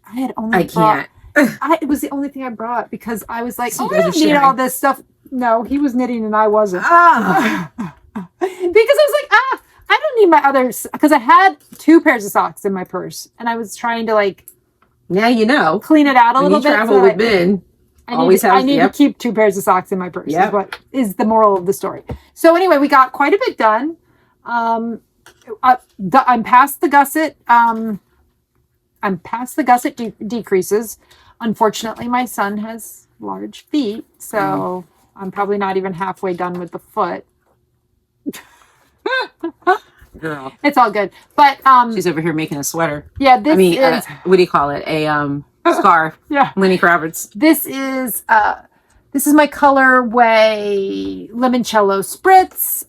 I had only brought. It was the only thing I brought because I was like, "Oh, I don't need all this stuff." No, he was knitting and I wasn't. Because I was like, I don't need my others because I had 2 pairs of socks in my purse, and I was trying to clean it out a little bit. Travel with Ben. I need to keep 2 pairs of socks in my purse. Is what is the moral of the story. So anyway, we got quite a bit done. I'm past the gusset. I'm past the gusset decreases. Unfortunately, my son has large feet, so I'm probably not even halfway done with the foot. Girl, it's all good. But she's over here making a sweater. Yeah, this is what do you call it? A scarf. Yeah, Lenny Kravitz. This is my colorway limoncello spritz.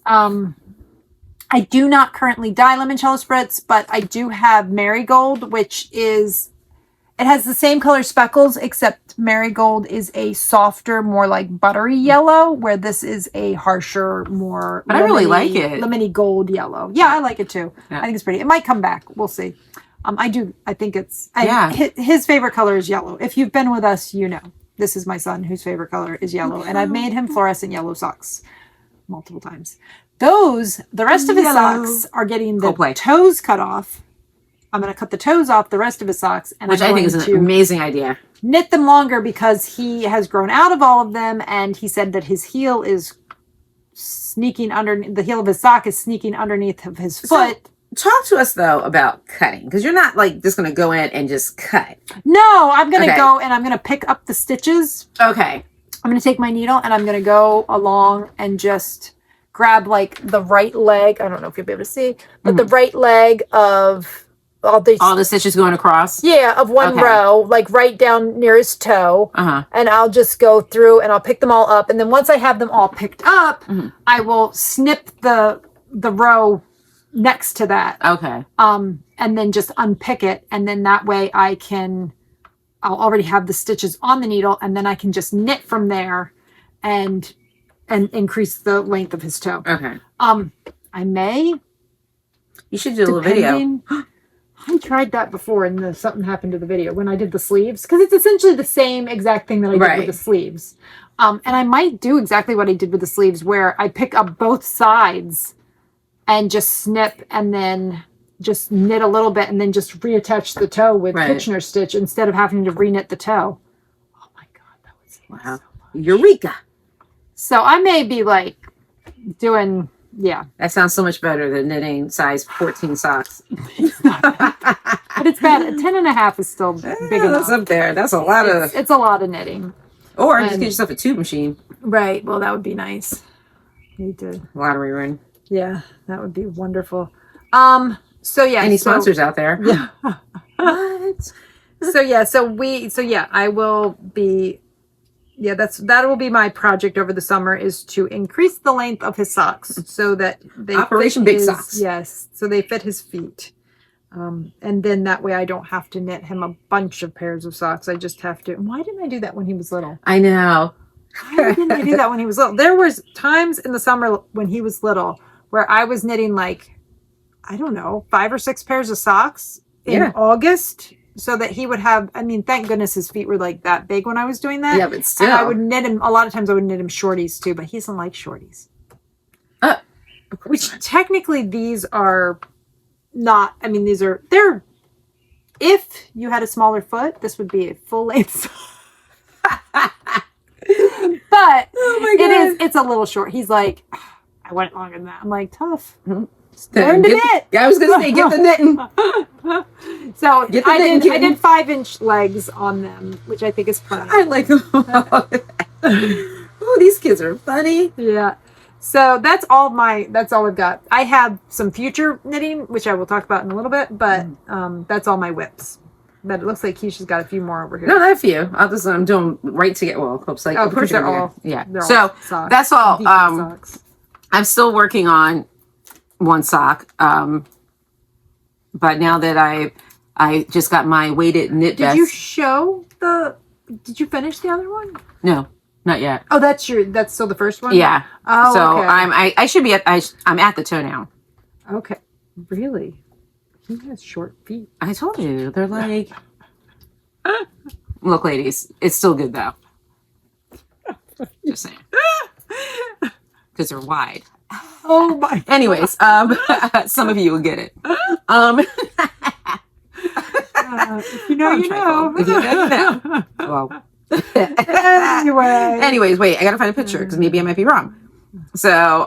I do not currently dye limoncello spritz, but I do have marigold, which is it has the same color speckles, except marigold is a softer, more like buttery yellow, where this is a harsher, more but I really like it. Lemony gold yellow. Yeah, I like it too. Yeah. I think it's pretty. It might come back. We'll see. I do. I think it's his favorite color is yellow. If you've been with us, you know. This is my son whose favorite color is yellow. And I've made him fluorescent yellow socks multiple times. The rest of his socks are getting the toes cut off. I'm going to cut the toes off the rest of his socks. Which I think is an amazing idea. Knit them longer because he has grown out of all of them. And he said that his heel is sneaking underneath, the heel of his sock is sneaking underneath of his foot. Talk to us though about cutting, because you're not just going to go in and just cut. No, I'm going to go and I'm going to pick up the stitches. Okay. I'm going to take my needle and I'm going to go along and just grab the right leg. I don't know if you'll be able to see, but the right leg of all the stitches going across. Yeah, of one row, right down near his toe. And I'll just go through and I'll pick them all up. And then once I have them all picked up, I will snip the row next to that. Okay. And then just unpick it. And then that way I'll already have the stitches on the needle, and then I can just knit from there and increase the length of his toe. Okay. I may. You should do a little video. I tried that before and something happened to the video when I did the sleeves, because it's essentially the same exact thing that I did with the sleeves. And I might do exactly what I did with the sleeves, where I pick up both sides and just snip and then just knit a little bit and then just reattach the toe with Kitchener stitch instead of having to reknit the toe. Oh my God, Wow. Eureka. So I may be like doing, yeah. That sounds so much better than knitting size 14 socks. But it's bad. 10 and a half is still big enough. That's up there. That's a lot of... It's a lot of knitting. Or just get yourself a tube machine. Right. Well, that would be nice. Need to... Lottery run. Yeah. That would be wonderful. So yeah. Any sponsors out there? Yeah. What? I will be... Yeah, that will be my project over the summer, is to increase the length of his socks so that they Operation Big Socks. Yes, so they fit his feet. And then that way I don't have to knit him a bunch of pairs of socks. I just have to. Why didn't I do that when he was little? I know. Why didn't I do that when he was little? There was times in the summer when he was little where I was knitting like, I don't know, 5 or 6 pairs of socks in August. So that he would have, I mean, thank goodness his feet were like that big when I was doing that. Yeah, but still. And I would knit him, a lot of times I would knit him shorties too, but he doesn't like shorties. Which technically these are not, I mean, they're, if you had a smaller foot, this would be a full length. But oh my God. it's a little short. He's like, I want it longer than that. I'm like, tough. Mm-hmm. Learn to knit. I was going to say, get the knitting. So I did 5-inch legs on them, which I think is funny. I like them. Oh, these kids are funny. Yeah. So that's all I've got. I have some future knitting, which I will talk about in a little bit, but that's all my whips. But it looks like Kiesha's got a few more over here. No, not a few. I'm doing right to get, well, Hope's like, of course they're all, yeah. They're so all socks. That's all. Socks. I'm still working on one sock. But now that I just got my weighted knit vest. Did you finish the other one? No, not yet. Oh, that's still the first one? Yeah. Oh, so okay. I should be I'm at the toe now. Okay. Really? He has short feet. I told you. They're like, look, ladies, it's still good though. Just saying. Because they're wide. Oh my. Anyways, some of you will get it. If you know, you know. If you know, you know. Well. Anyway. Anyways, wait, I gotta find a picture because maybe I might be wrong. So,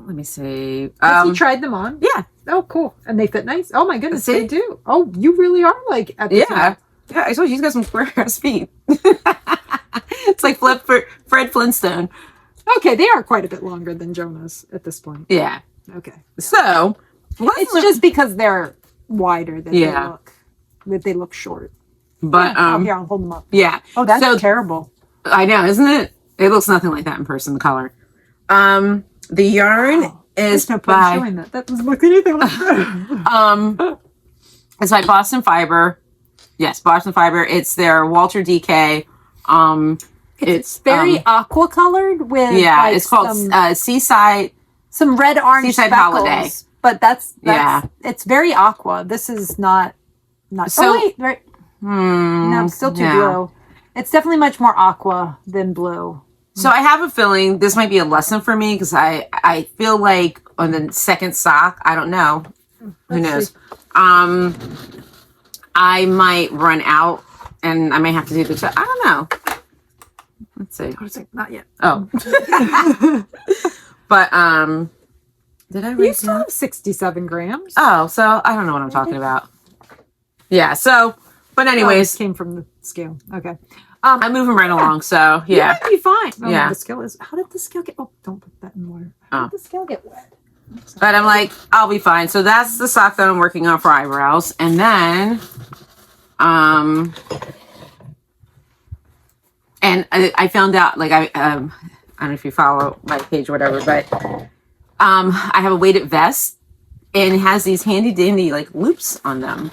let me see. Have you tried them on? Yeah. Oh, cool. And they fit nice. Oh my goodness, they do. Oh, you really are like at the top. Yeah, I told you, he's got some square ass feet. It's like Fred Flintstone. Okay, they are quite a bit longer than Jonah's at this point. Yeah. Okay. So it's just because they're wider that they look short. But here, I'll hold them up. Yeah. Oh, that's terrible. I know, isn't it? It looks nothing like that in person, the color. The yarn is no point showing that. That doesn't look anything like that. It's by Boston Fiber. Yes, Boston Fiber. It's their Walter DK. It's very aqua colored with it's called Seaside. Some red orange Seaside speckles, Holiday. But that's it's very aqua. This is not so. No, still too blue. It's definitely much more aqua than blue. So I have a feeling this might be a lesson for me because I feel like on the second sock, I don't know, who knows. I might run out and I may have to do the toe. I don't know. Let's see. Not yet. Oh. But did I? You still have 67 grams. Oh, so I don't know what I'm talking about. Yeah. So, but anyways, came from the scale. Okay. I'm moving right along. So yeah, you might be fine. Oh, yeah. The scale is. How did the scale get? Oh, don't put that in water. How did the scale get wet? But I'm like, I'll be fine. So that's the sock that I'm working on for eyebrows, and then, and I found out, like I don't know if you follow my page or whatever, but I have a weighted vest and it has these handy dandy like loops on them.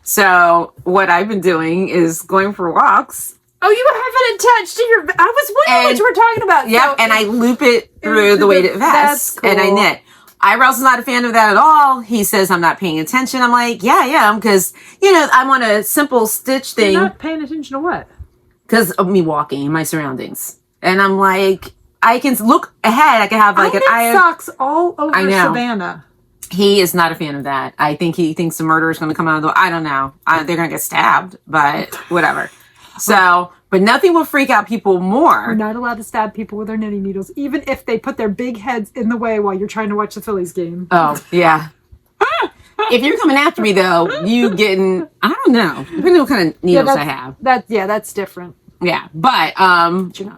So what I've been doing is going for walks. Oh, you have it attached to your... I was wondering what you were talking about. Yep, and I loop it through the weighted vest, cool. And I knit. Eyebrows is not a fan of that at all. He says I'm not paying attention. I'm like, yeah, I am, because, I want a simple stitch thing. You're not paying attention to what? Because of me walking in my surroundings. And I'm like, I can look ahead. I can have like socks all over Savannah. He is not a fan of that. I think he thinks the murderer is going to come out of the... I don't know. They're going to get stabbed, but whatever. So, but nothing will freak out people more. We're not allowed to stab people with our knitting needles, even if they put their big heads in the way while you're trying to watch the Phillies game. Oh, yeah. If you're coming after me, though, you getting, I don't know, depending on what kind of needles I have. That's different. Yeah, but,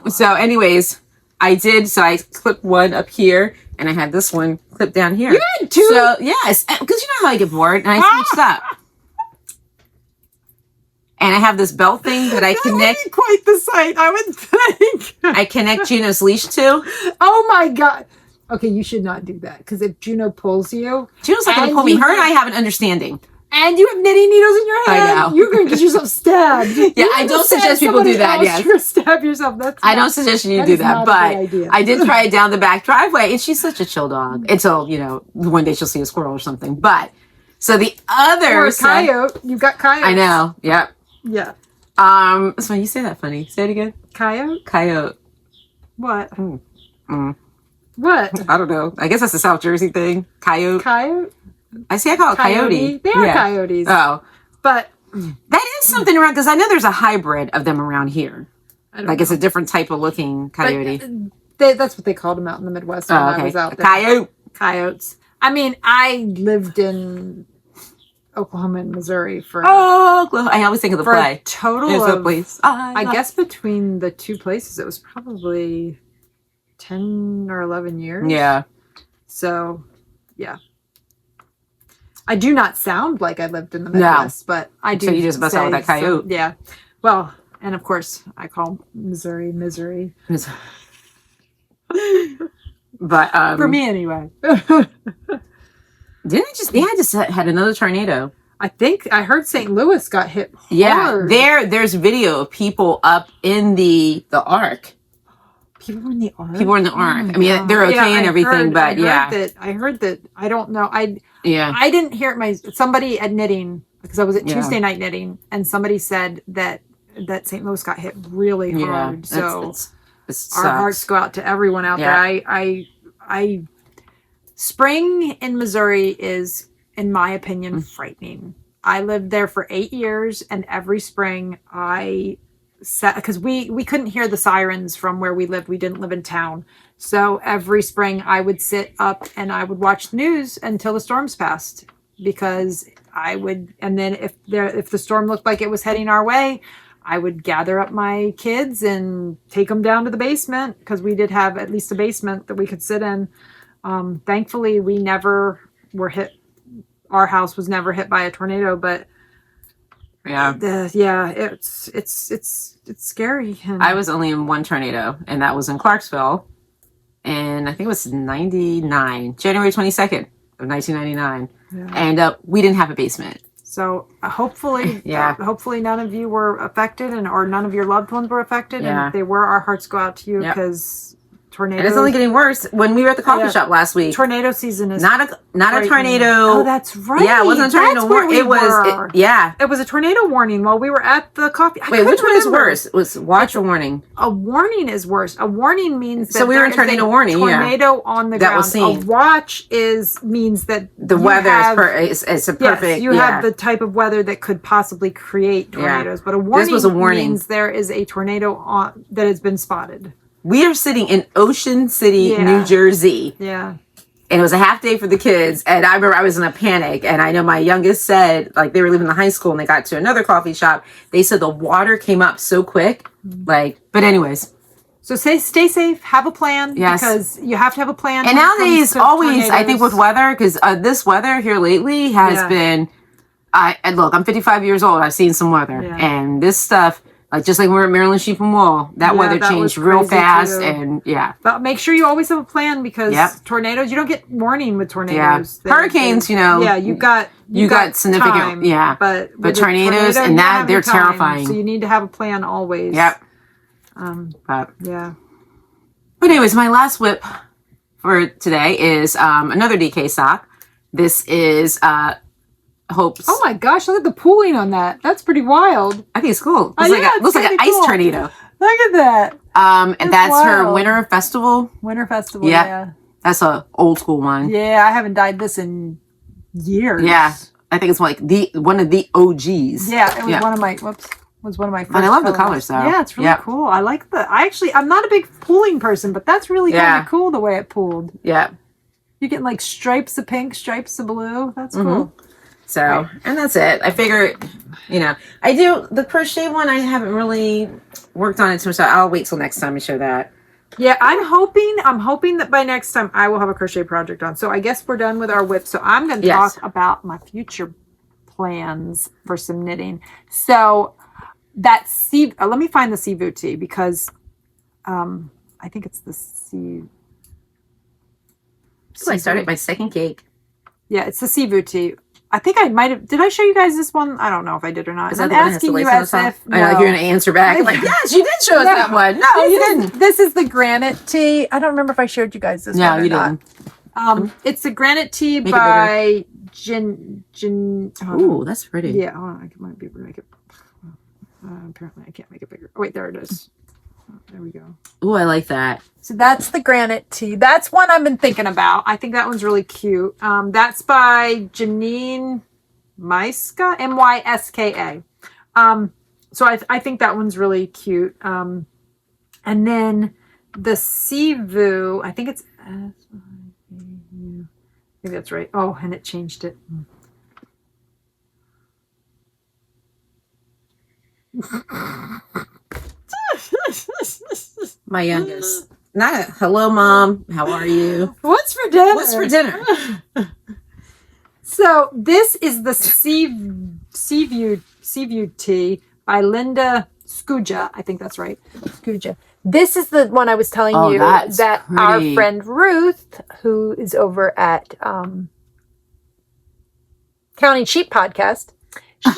so anyways, I clipped one up here, and I had this one clipped down here. You had two? So, yes, because you know how I get bored, and I switched up. And I have this belt thing that I connect. That quite the sight, I would think. I connect Juno's leash to. Oh my God. Okay, you should not do that, because if Juno pulls you. Juno's not going to pull me. Her and I have an understanding. And you have knitting needles in your hand. I know. You're going to get yourself stabbed. Yeah, I don't suggest people do that. Yes. You're stab yourself. I don't suggest you do that, but I did try it down the back driveway, and she's such a chill dog. Until, one day she'll see a squirrel or something. But, so the other or a coyote. You've got coyotes. I know. Yep. Yeah. So you say that funny. Say it again. Coyote? Coyote. What? What? I don't know. I guess that's a South Jersey thing. Coyote. Coyote? I call it coyote. They are coyotes. Oh. But that is something around, because I know there's a hybrid of them around here. It's a different type of looking coyote. That's what they called them out in the Midwest when I was out there. Coyote. Coyotes. I mean, I lived in Oklahoma and Missouri for... I always think of the play. A total of... place. I guess between the two places, it was probably 10 or 11 years. Yeah. So, yeah. I do not sound like I lived in the Midwest, but I do. So you just bust out with that coyote. Yeah. Well, and of course, I call Missouri misery. But for me anyway. I just had another tornado. I heard St. Louis got hit hard. Yeah, there's video of people up in the ark. People were in the ark? People were in the ark. I mean, they're okay and everything, but I heard that, I don't know. I didn't hear it. Somebody at knitting, because I was at Tuesday night knitting, and somebody said that St. Louis got hit really hard. So our hearts go out to everyone out there. Spring in Missouri is, in my opinion, frightening. I lived there for 8 years, and every spring because we couldn't hear the sirens from where we lived. We didn't live in town. So every spring I would sit up and I would watch the news until the storms passed, because and then if the storm looked like it was heading our way, I would gather up my kids and take them down to the basement, because we did have at least a basement that we could sit in. Thankfully we never were hit. Our house was never hit by a tornado, but it's scary. And I was only in one tornado, and that was in Clarksville, and I think it was January 22nd of 1999. And we didn't have a basement. So hopefully none of you were affected, or none of your loved ones were affected. And if they were, our hearts go out to you, because tornado. And it's only getting worse. When we were at the coffee shop last week, tornado season is not a tornado. Oh, that's right. Yeah, it wasn't a tornado warning. It was a tornado warning while we were at the coffee. Wait, which one is worse? It was watch or warning? A warning is worse. A warning means that we were in tornado warning. Tornado on the ground. That was seen. A watch means that the weather is a perfect. Yes, you have the type of weather that could possibly create tornadoes. But a warning means there is a tornado that has been spotted. We are sitting in Ocean City, New Jersey. Yeah. And it was a half day for the kids. And I remember I was in a panic. And I know my youngest said, they were leaving the high school and they got to another coffee shop. They said the water came up so quick. But anyways. So stay safe. Have a plan. Yes. Because you have to have a plan. And nowadays, always, I think with weather, because this weather here lately has been, and look, I'm 55 years old. I've seen some weather. Yeah. And this stuff, just like we're at Maryland Sheep and Wool, that weather changed real fast, and But make sure you always have a plan, because tornadoes, you don't get warning with tornadoes. Yeah. Hurricanes, you got significant time, but tornadoes and that they're terrifying. So you need to have a plan always. Yep. But anyways, my last whip for today is another DK sock. This is Hope's. Oh my gosh, look at the pooling on that. That's pretty wild. I think it's cool. Looks like an ice tornado. Look at that. And that's her Winter Festival. Yeah. That's a old school one. Yeah, I haven't dyed this in years. Yeah. I think it's one of the OGs. Yeah, it was one of my was one of my first. But I love the colors though. Yeah, it's really cool. I like I'm not a big pooling person, but that's really kind of cool the way it pooled. Yeah. You're getting like stripes of pink, stripes of blue. That's cool. So, and that's it. I figure, I do the crochet one. I haven't really worked on it too much. So I'll wait till next time to show that. Yeah, I'm hoping that by next time I will have a crochet project on. So I guess we're done with our whip. So I'm going to talk about my future plans for some knitting. So that let me find the CVT because I think it's the C. So I started my second cake. Yeah, it's the CVT. I think I might have. Did I show you guys this one? I don't know if I did or not. I'm asking you as if. No. I know you're going to answer back. I'm like, yes, you did show us that one. No, you didn't. This is the granite tee. I don't remember if I showed you guys this one. No, you didn't. It's the granite tee by Jin. Ooh, that's pretty. Yeah, hold on. I might be able to make it. Apparently, I can't make it bigger. Oh, wait, there it is. Oh, there we go. Ooh, I like that. So that's the granite tee. That's one I've been thinking about. I think that one's really cute. That's by Janine Myska, Myska. So I think that one's really cute. And then the Sivu, I think it's maybe that's right. Oh, and it changed it. My youngest. Not a hello, Mom. How are you? What's for dinner? What's for dinner? So this is the Seaview Tea by Linda Skuja. I think that's right. Skuja. This is the one I was telling you that pretty. Our friend Ruth, who is over at Counting Sheep Podcast,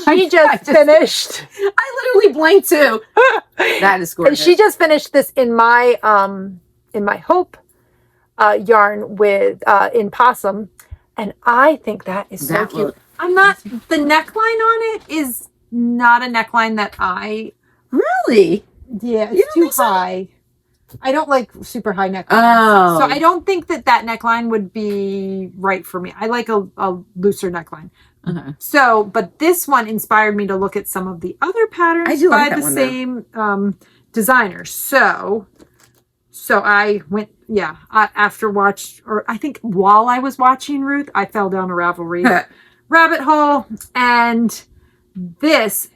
she just finished. I literally blanked too. That is gorgeous. She just finished this in my Hope yarn with in possum, and I think that is so cute. I'm not the neckline on it is not a neckline that I really. Yeah, it's too high. I don't like super high necklines. Oh. So I don't think that neckline would be right for me. I like a looser neckline. Okay. So, but this one inspired me to look at some of the other patterns by the same designer. So I went, after I think while I was watching Ruth, I fell down a rabbit hole, and this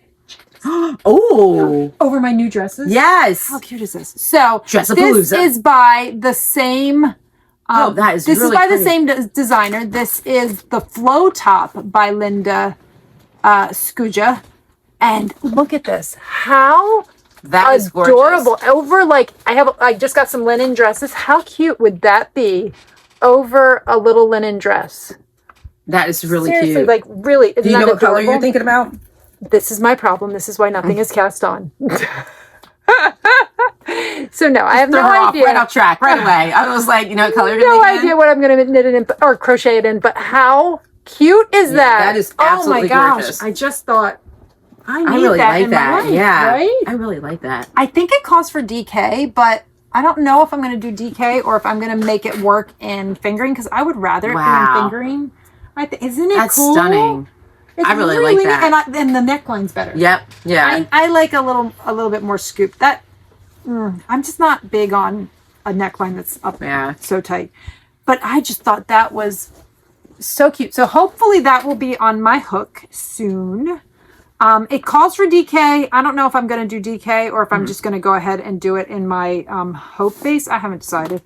over my new dresses. Yes. How cute is this? So this is by the same. That is this really is by pretty. the same designer. This is the Flow Top by Linda Skuja, and look at this. How that is adorable! Over I just got some linen dresses. How cute would that be over a little linen dress? That is really Seriously, cute. Really. Do you know what color you're thinking about? This is my problem. This is why nothing is cast on. So no, I have no idea. Right off track, right away. I was like, what color? No idea what I'm going to knit it in or crochet it in. But how cute is that? That is absolutely gorgeous. I just thought I really that like in that. My life, Yeah, right? I really like that. I think it calls for DK, but I don't know if I'm going to do DK or if I'm going to make it work in fingering because I would rather it be in fingering. Isn't it That's cool? stunning. It's I really like that. And the neckline's better. Yep. Yeah. I like a little bit more scoop. I'm just not big on a neckline that's up so tight. But I just thought that was so cute. So hopefully that will be on my hook soon. It calls for DK. I don't know if I'm going to do DK or if I'm just going to go ahead and do it in my Hope base. I haven't decided.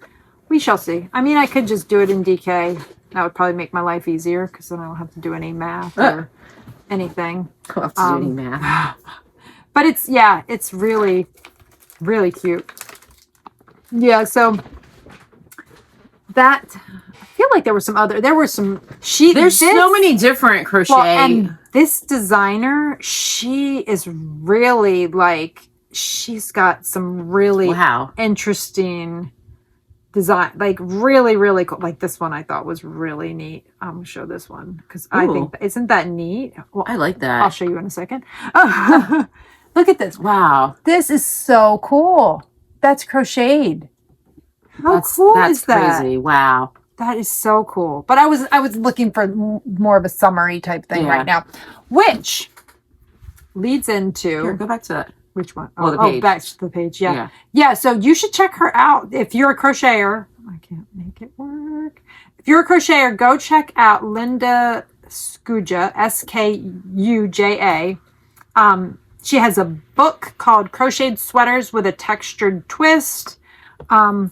We shall see. I mean, I could just do it in DK. That would probably make my life easier because then I don't have to do any math or anything. I'll have to do any math. But it's really, really cute. Yeah, so that I feel like there's so many different crochet. Well, and this designer, she is really she's got some really interesting design, really, really cool. Like this one I thought was really neat. I'm gonna show this one because I think isn't that neat? Well, I like that. I'll show you in a second. Look at this. Wow. This is so cool. That's crocheted. How cool is that? That's crazy. Wow. That is so cool. But I was looking for more of a summary type thing right now, which leads into... Here, go back to that. Which one? Oh, the page. Back to the page, Yeah, so you should check her out. If you're a crocheter... I can't make it work. If you're a crocheter, go check out Linda Skuja, Skuja. She has a book called Crocheted Sweaters with a Textured Twist. And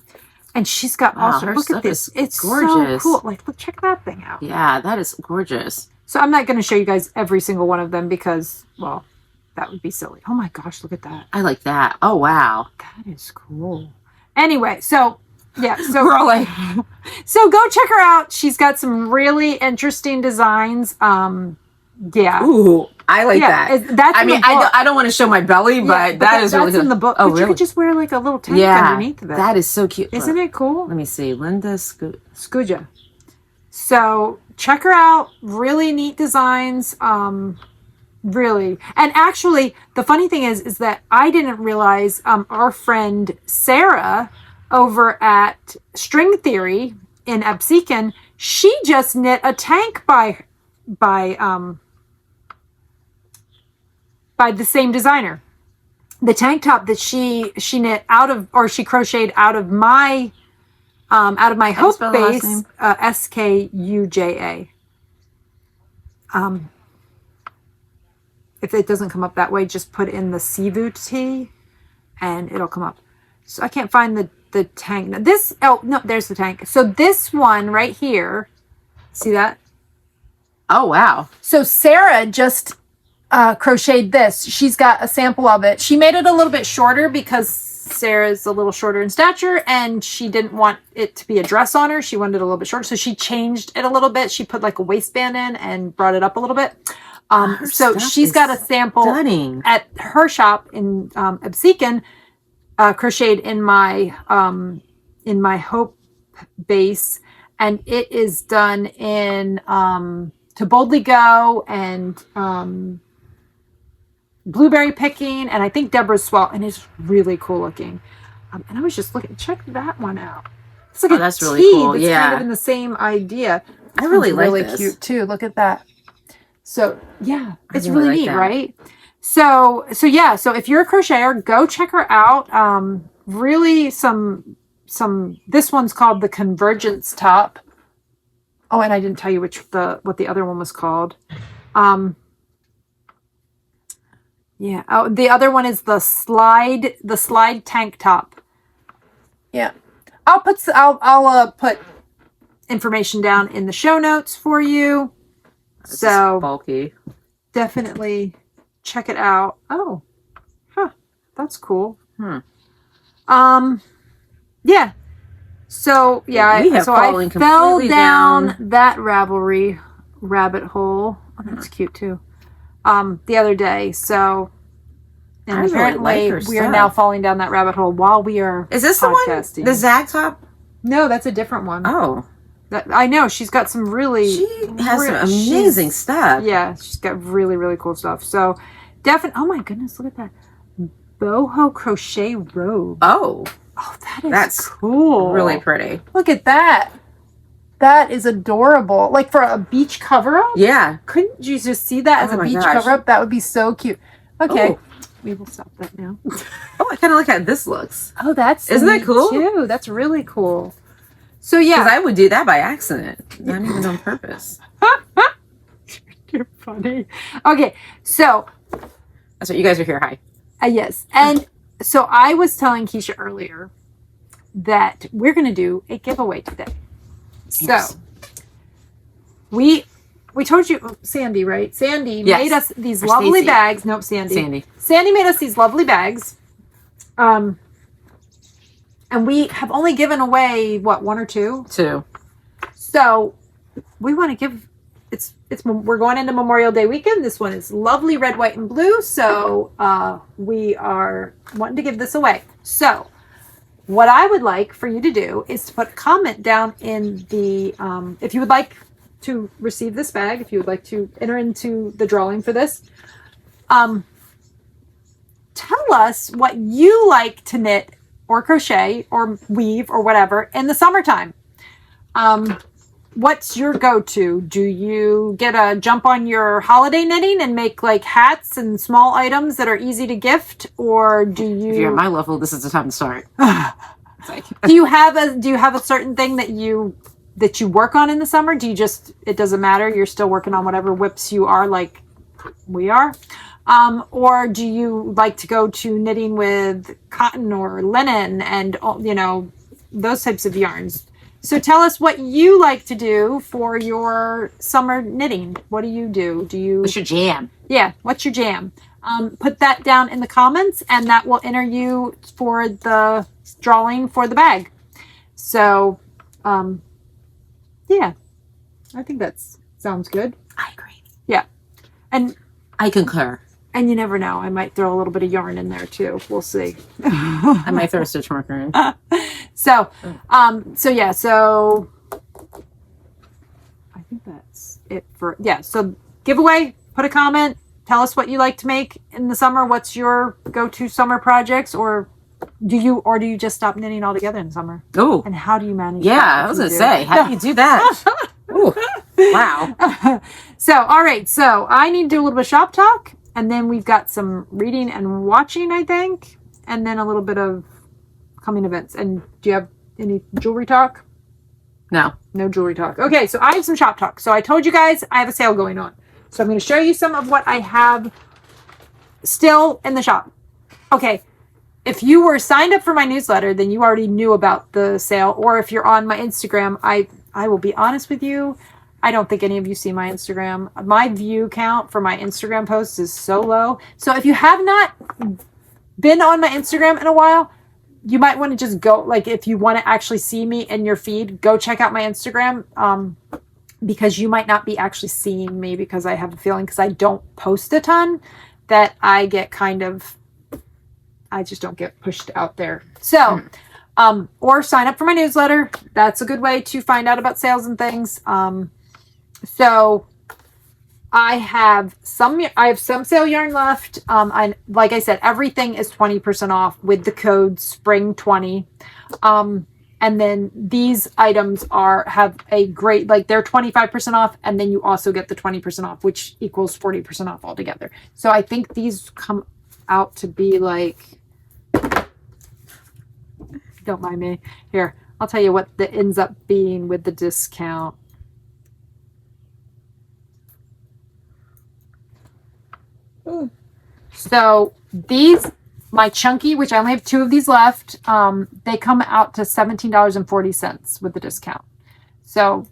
she's got also, look at this. It's gorgeous. So cool. Like, look, check that thing out. Yeah, that is gorgeous. So I'm not going to show you guys every single one of them because, well, that would be silly. Oh my gosh, look at that. I like that. Oh, wow. That is cool. Anyway, so... Yeah, so we're all like, so go check her out. She's got some really interesting designs. Yeah. Ooh, I like that. That's I mean, I don't want to show my belly, but that is really that's in the book. Oh, but really? You could just wear like a little tank underneath of it. That is so cute. Isn't it cool? Let me see, Linda Skuja. So check her out. Really neat designs. Really, and actually, the funny thing is that I didn't realize our friend Sarah over at String Theory in Absecon, she just knit a tank by the same designer. The tank top that she knit out of, or she crocheted out of my Hope base, Skuja. If it doesn't come up that way, just put in the Sivu T and it'll come up. So I can't find the tank. Now this, oh no, there's the tank. So this one right here, see that? Oh, wow. So Sarah just crocheted this. She's got a sample of it. She made it a little bit shorter because Sarah's a little shorter in stature and she didn't want it to be a dress on her. She wanted it a little bit shorter. So she changed it a little bit. She put like a waistband in and brought it up a little bit. So she's got a sample at her shop in Absecon, crocheted in my Hope base, and it is done in To Boldly Go and Blueberry Picking, and I think Deborah's Swell, and it's really cool looking. And I was just looking, check that one out. It's like that's really cool. That's kind of in the same idea. I really like really this. Cute too. Look at that. So yeah, it's really neat, right? So yeah, so if you're a crocheter, go check her out. Really some this one's called the Convergence Top. Oh, and I didn't tell you what the other one was called. Yeah. Oh, the other one is the slide tank top. Yeah. I'll put information down in the show notes for you. This so is bulky. Definitely check it out. Oh, that's cool. Yeah. So yeah, I fell down that rabbit hole. Oh, that's cute too. The other day. So, and apparently we are now falling down that rabbit hole while we are. Is this podcasting. The one? The Zag top? No, that's a different one. Oh. I know she's got some really. She has some amazing stuff. Yeah, she's got really, really cool stuff. So, definitely. Oh my goodness, look at that boho crochet robe. Oh, that's cool. Really pretty. Look at that. That is adorable. Like for a beach cover up. Yeah. Couldn't you just see that as a beach cover up? That would be so cute. Okay. Ooh. We will stop that now. Oh, I kind of like how this looks. Oh, isn't that cool? Too. That's really cool. So yeah, because I would do that by accident, not even on purpose. You're funny. Okay, so that's what you guys are here. Hi. Yes, and so I was telling Kiesha earlier that we're going to do a giveaway today. Yes. So we told you Sandy, right? Sandy made us these lovely bags. Nope, Sandy. Sandy made us these lovely bags. And we have only given away, what, one or two? Two. So we want to give, we're going into Memorial Day weekend. This one is lovely red, white, and blue. So we are wanting to give this away. So what I would like for you to do is to put a comment down in the, if you would like to receive this bag, if you would like to enter into the drawing for this, tell us what you like to knit or crochet or weave or whatever in the summertime. what's your go-to? Do you get a jump on your holiday knitting and make like hats and small items that are easy to gift, or do you? If you're at my level, this is the time to start. do you have a certain thing that you work on in the summer? Do you just, it doesn't matter, you're still working on whatever whips you are, like we are? Or do you like to go to knitting with cotton or linen and, you know, those types of yarns? So tell us what you like to do for your summer knitting. What do you do? What's your jam? Yeah, what's your jam? Put that down in the comments, and that will enter you for the drawing for the bag. So, yeah, I think that sounds good. I agree. Yeah, and I concur. And you never know. I might throw a little bit of yarn in there too. We'll see. I might throw a stitch marker in. So yeah. So I think that's it for, yeah. So giveaway, put a comment. Tell us what you like to make in the summer. What's your go-to summer projects, or do you just stop knitting altogether in summer? Oh. And how do you manage that? Yeah, I was going to say, how do you do that? Ooh, wow. So, all right. So I need to do a little bit of shop talk. And then we've got some reading and watching, I think. And then a little bit of coming events. And do you have any jewelry talk? No. No jewelry talk. Okay, so I have some shop talk. So I told you guys I have a sale going on. So I'm going to show you some of what I have still in the shop. Okay, if you were signed up for my newsletter, then you already knew about the sale. Or if you're on my Instagram, I will be honest with you, I don't think any of you see my Instagram. My view count for my Instagram posts is so low. So if you have not been on my Instagram in a while, you might want to just go, like if you want to actually see me in your feed, go check out my Instagram, because you might not be actually seeing me, because I have a feeling, because I don't post a ton, that I get I just don't get pushed out there. So, or sign up for my newsletter. That's a good way to find out about sales and things. So I have some sale yarn left. Like I said, everything is 20% off with the code SPRING20. And then these items have a great, like they're 25% off, and then you also get the 20% off, which equals 40% off altogether. So I think these come out to be like, don't mind me. Here, I'll tell you what that ends up being with the discount. So these, my chunky, which I only have 2 of these left, they come out to $17.40 with the discount. So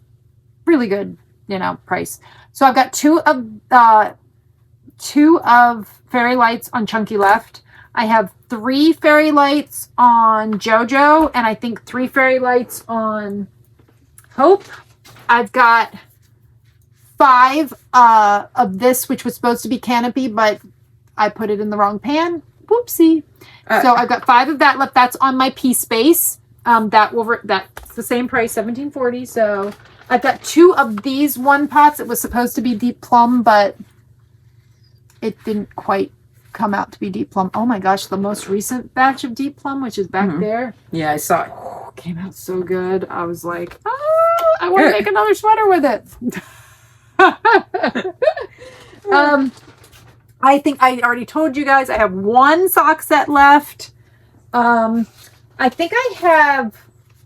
really good, price. So I've got 2 of Fairy Lights on chunky left. I have 3 Fairy Lights on JoJo, and I think 3 Fairy Lights on Hope. I've got 5 of this, which was supposed to be Canopy, but I put it in the wrong pan. Whoopsie. So I've got 5 of that left. That's on my piece base. That's the same price, $17.40. So I've got 2 of these one pots. It was supposed to be deep plum, but it didn't quite come out to be deep plum. Oh my gosh, the most recent batch of deep plum, which is back there. Yeah, I saw it. Came out so good. I was like, I want to make another sweater with it. I think I already told you guys I have 1 sock set left. I think I have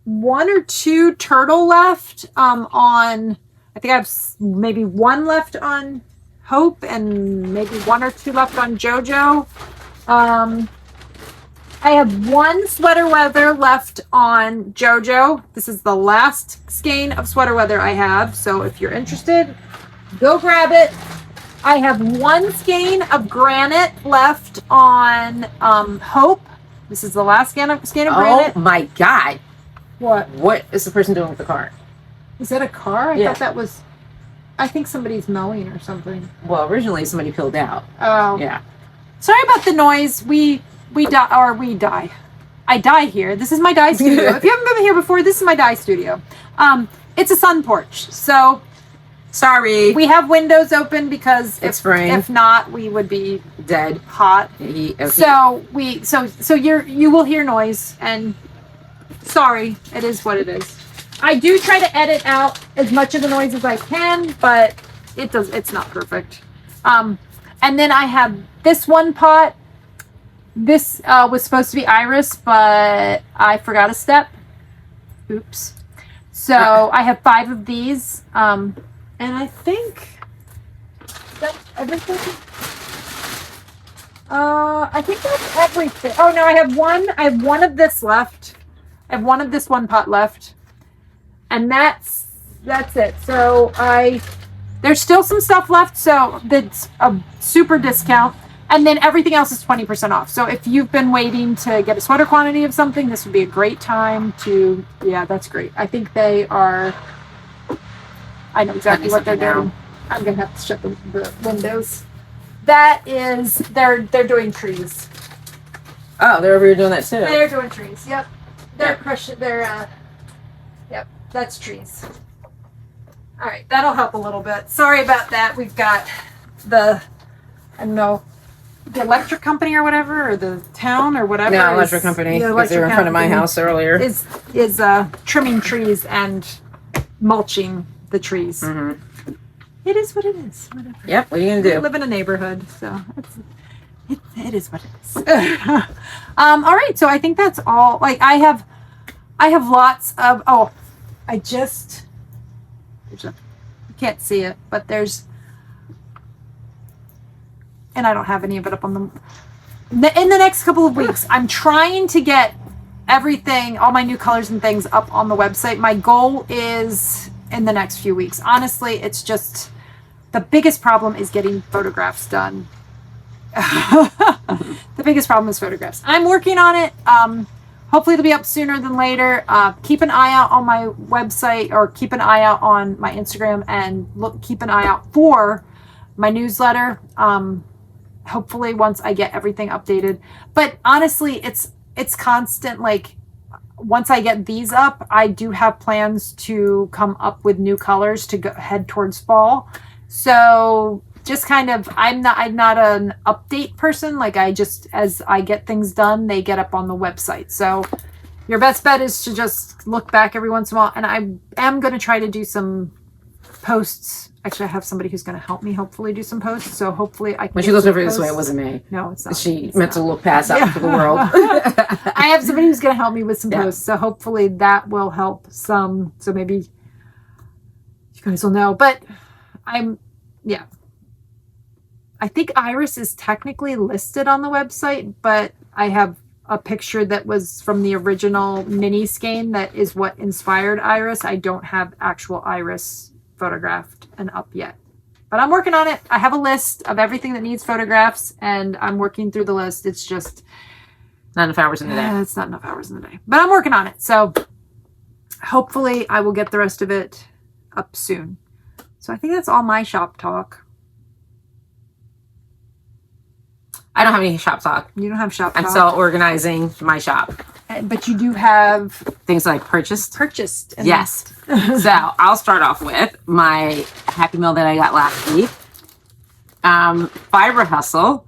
1 or 2 turtle left I think I have maybe 1 left on Hope and maybe 1 or 2 left on JoJo. I have 1 sweater weather left on JoJo. This is the last skein of sweater weather I have. So if you're interested, go grab it. I have 1 skein of granite left on Hope. This is the last skein of granite. Oh my God. What is the person doing with the car? Is that a car? Yeah. I thought that was, I think somebody's mowing or something. Well, originally somebody peeled out. Oh. Yeah. Sorry about the noise. We die. I die here. This is my dye studio. If you haven't been here before, this is my dye studio. It's a sun porch. So sorry. We have windows open because it's spring. If not, we would be dead. Hot. Okay. So you will hear noise, and sorry, it is what it is. I do try to edit out as much of the noise as I can, but it's not perfect. And then I have this one pot. This was supposed to be iris, but I forgot a step. Oops. So I have 5 of these. And I think that's everything. I think that's everything. Oh no, I have one of this left. I have one of this one pot left. And that's it. So there's still some stuff left, so that's a super discount. And then everything else is 20% off. So if you've been waiting to get a sweater quantity of something, this would be a great time to, yeah, that's great. I think they are, I know exactly what they're doing. I'm going to have to shut the windows. That is, they're doing trees. Oh, they're over here doing that too. They're doing trees, yep. They're crushing, yep, that's trees. All right, that'll help a little bit. Sorry about that. We've got I don't know, the electric company or whatever, or the town or whatever. No, electric company. Because they were in front of my house earlier. Is trimming trees and mulching the trees. Mm-hmm. It is what it is. Whatever. Yep. What are you gonna do? We live in a neighborhood, so it is what it is. All right. So I think that's all. Like I have lots of. Oh, you can't see it, but there's. And I don't have any of it up on in the next couple of weeks. I'm trying to get everything, all my new colors and things up on the website. My goal is in the next few weeks. Honestly, it's just the biggest problem is getting photographs done. The biggest problem is photographs. I'm working on it. Hopefully it'll be up sooner than later. Keep an eye out on my website, or keep an eye out on my Instagram, and keep an eye out for my newsletter. Hopefully once I get everything updated. But honestly, it's constant. Like once I get these up, I do have plans to come up with new colors to head towards fall. So just kind of, I'm not an update person. Like as I get things done, they get up on the website. So your best bet is to just look back every once in a while. And I am going to try to do some posts. Actually, I have somebody who's going to help me hopefully do some posts. So hopefully I can. When she goes over this way, it wasn't me. No, it's not. She meant to look past out for the world. I have somebody who's going to help me with some posts. So hopefully that will help some. So maybe you guys will know. But I think Iris is technically listed on the website, but I have a picture that was from the original mini skein that is what inspired Iris. I don't have actual Iris photographed and up yet, but I'm working on it. I have a list of everything that needs photographs, and I'm working through the list. It's just not enough hours in the day. It's not enough hours in the day, but I'm working on it. So hopefully I will get the rest of it up soon. So I think that's all my shop talk. I don't have any shop talk. You don't have shop talk. I'm still organizing my shop. But you do have things that I purchased. Yes. So I'll start off with my Happy Meal that I got last week. Fiber Hustle.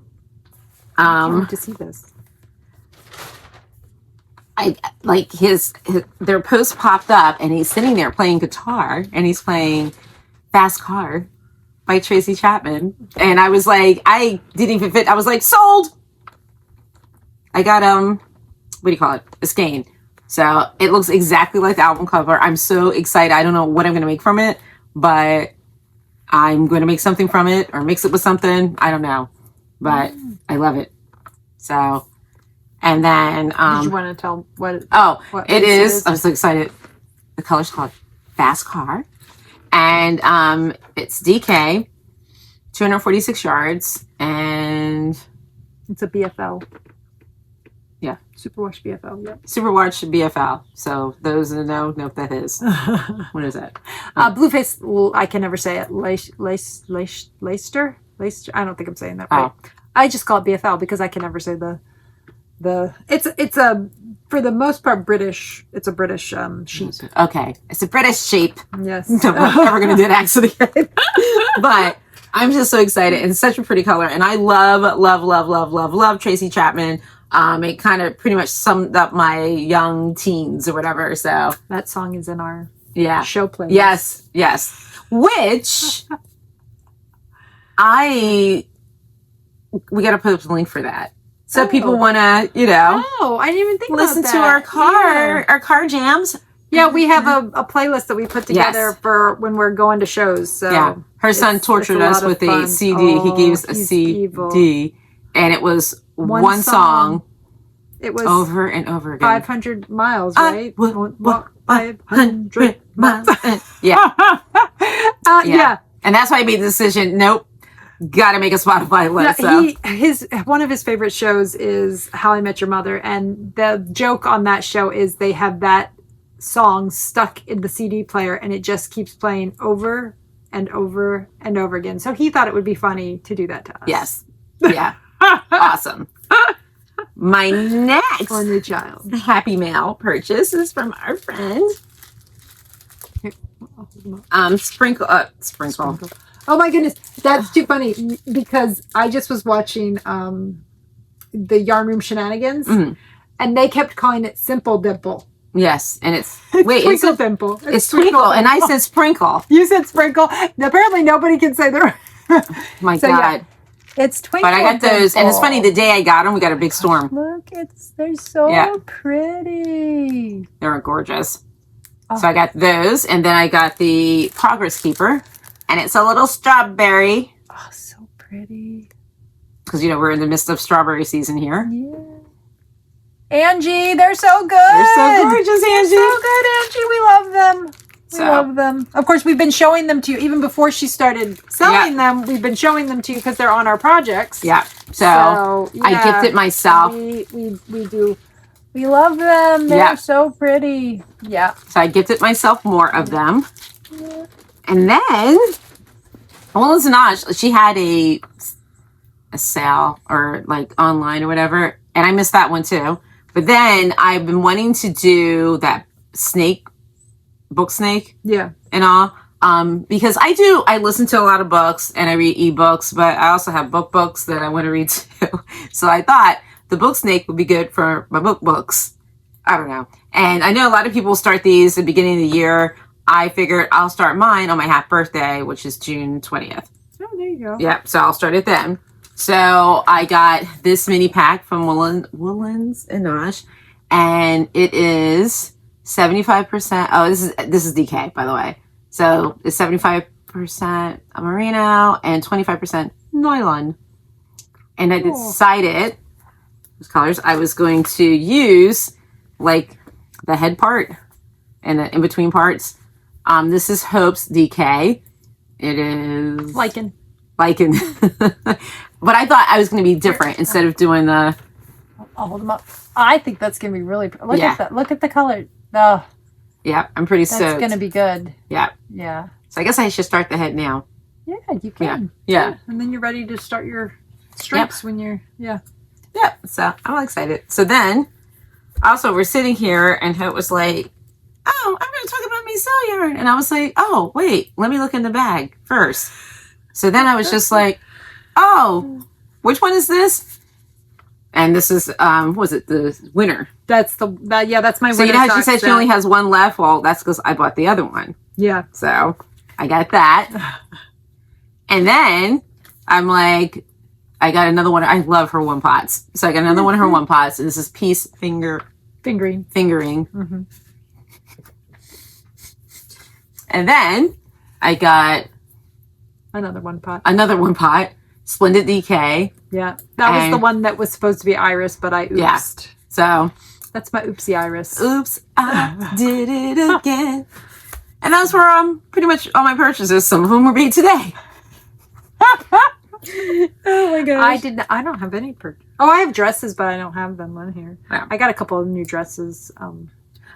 I can't wait to see this. I like their post popped up, and he's sitting there playing guitar, and he's playing Fast Car by Tracy Chapman. And I was like, I didn't even fit. I was like, sold. I got what do you call it? A skein. So it looks exactly like the album cover. I'm so excited. I don't know what I'm going to make from it, but I'm going to make something from it or mix it with something. I don't know, but I love it. So, and then, did you want to tell what it is? I'm so excited. The color's called Fast Car, and it's DK, 246 yards, and it's a BFL. Yeah. Superwash BFL. Yep. Superwash BFL. So those that know what that is. What is that? Blueface, I can never say it. Leicester? I don't think I'm saying that right. I just call it BFL because I can never say the it's a, for the most part, British. It's a British sheep. Okay. It's a British sheep. Yes. I'm never going to do an accent again. But I'm just so excited. It's such a pretty color. And I love Tracy Chapman. It kind of pretty much summed up my young teens or whatever. So that song is in our show playlist. Yes. Which we got to put up a link for that. So people want to, Oh, I didn't even think listen about that. to our car jams. Yeah, we have a playlist that we put together for when we're going to shows. So her son tortured us with a CD. He gave us a CD, evil. And it was one song. It was over and over again. 500 miles, right? I would walk 500 miles. Yeah. And that's why I made the decision. Nope. Got to make a Spotify list. One of his favorite shows is How I Met Your Mother, and the joke on that show is they have that song stuck in the CD player, and it just keeps playing over and over and over again. So he thought it would be funny to do that to us. Yes. Yeah. Awesome. My next new child Happy Mail purchase is from our friend Sprinkle. Oh my goodness, that's too funny because I just was watching the Yarn Room Shenanigans, and they kept calling it Simple Dimple. Yes, and it's Twinkle Dimple. It's Twinkle, and I said Sprinkle. You said Sprinkle. Apparently, nobody can say the. My God. Yeah. It's Twinkle. But I got those, and it's funny. The day I got them, we got a big storm. Look, they're so pretty. They're gorgeous. Oh. So I got those, and then I got the Progress Keeper, and it's a little strawberry. Oh, so pretty. Because we're in the midst of strawberry season here. Yeah. Angie, they're so good. They're so gorgeous, Angie. They're so good, Angie. We love them. We love them. Of course, we've been showing them to you even before she started selling them. We've been showing them to you because they're on our projects. Yeah. So I gifted myself. We do. We love them. They're so pretty. Yeah. So I gifted myself more of them. Yeah. And then, Zanaj, she had a sale or like online or whatever, and I missed that one too. But then I've been wanting to do that book snake. Yeah. And all. Because I listen to a lot of books and I read ebooks, but I also have books that I want to read too. So I thought the book snake would be good for my books. I don't know. And I know a lot of people start these at the beginning of the year. I figured I'll start mine on my half birthday, which is June 20th. Oh, there you go. Yep. So I'll start it then. So I got this mini pack from Woolens and Nosh, and it is 75%. Oh, this is DK, by the way. So it's 75% merino and 25% nylon. And I decided those colors I was going to use like the head part and the in-between parts. This is Hope's DK. It is Lichen. But I thought I was going to be different instead of doing the... I'll hold them up. I think that's going to be really... Look at that. Look at the color. Oh. Yeah, I'm pretty soaked. That's going to be good. Yeah. Yeah. So I guess I should start the head now. Yeah, you can. Yeah. And then you're ready to start your strips when you're... Yeah. Yeah. So I'm all excited. So then, also, we're sitting here and Hope was like, oh, I'm going to talk about me sell yarn. And I was like, oh, wait, let me look in the bag first. So then I was just like, oh, which one is this? And this is, was it the winter? That's my winter. So you know how she said she only has one left? Well, that's because I bought the other one. Yeah. So I got that. And then I'm like, I got another one. I love her one pots. So I got another one of her one pots. And this is piece fingering. Mm-hmm. And then I got another one pot. Splendid DK. Yeah. That was the one that was supposed to be Iris, but I oopsed. Yeah. So that's my oopsie Iris. Oops, I did it again. And that's where pretty much all my purchases. Some of them were made today. Oh my gosh. I don't have any Oh, I have dresses, but I don't have them on here. Yeah. I got a couple of new dresses.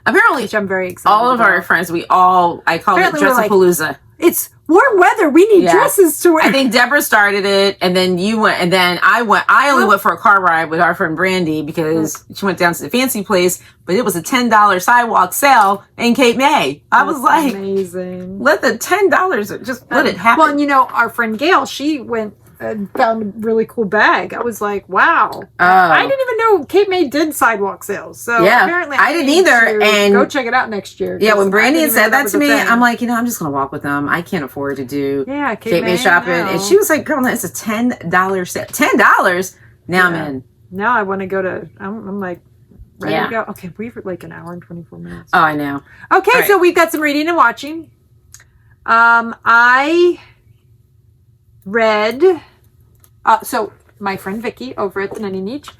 Apparently, which I'm very excited all of our friends, I call it Dressapalooza. It's warm weather. We need dresses to wear. I think Deborah started it, and then you went, and then I went. I only went for a car ride with our friend Brandy because she went down to the fancy place, but it was a $10 sidewalk sale in Cape May. I was like, amazing. Let the $10 just let it happen. Well, and our friend Gail, she went found a really cool bag. I was like, wow. I didn't even know Cape May did sidewalk sales. So apparently I didn't either. And go check it out next year. Yeah, when Brandy had said that to me, I'm like, I'm just going to walk with them. I can't afford to do Cape May shopping. No. And she was like, girl, it's a $10 sale. $10? Now I'm in. Now I want to go to, I'm like, ready to go. Okay, we've like an hour and 24 minutes. Oh, I know. Okay, so we've got some reading and watching. I read, so my friend Vicky over at the Knitting Niche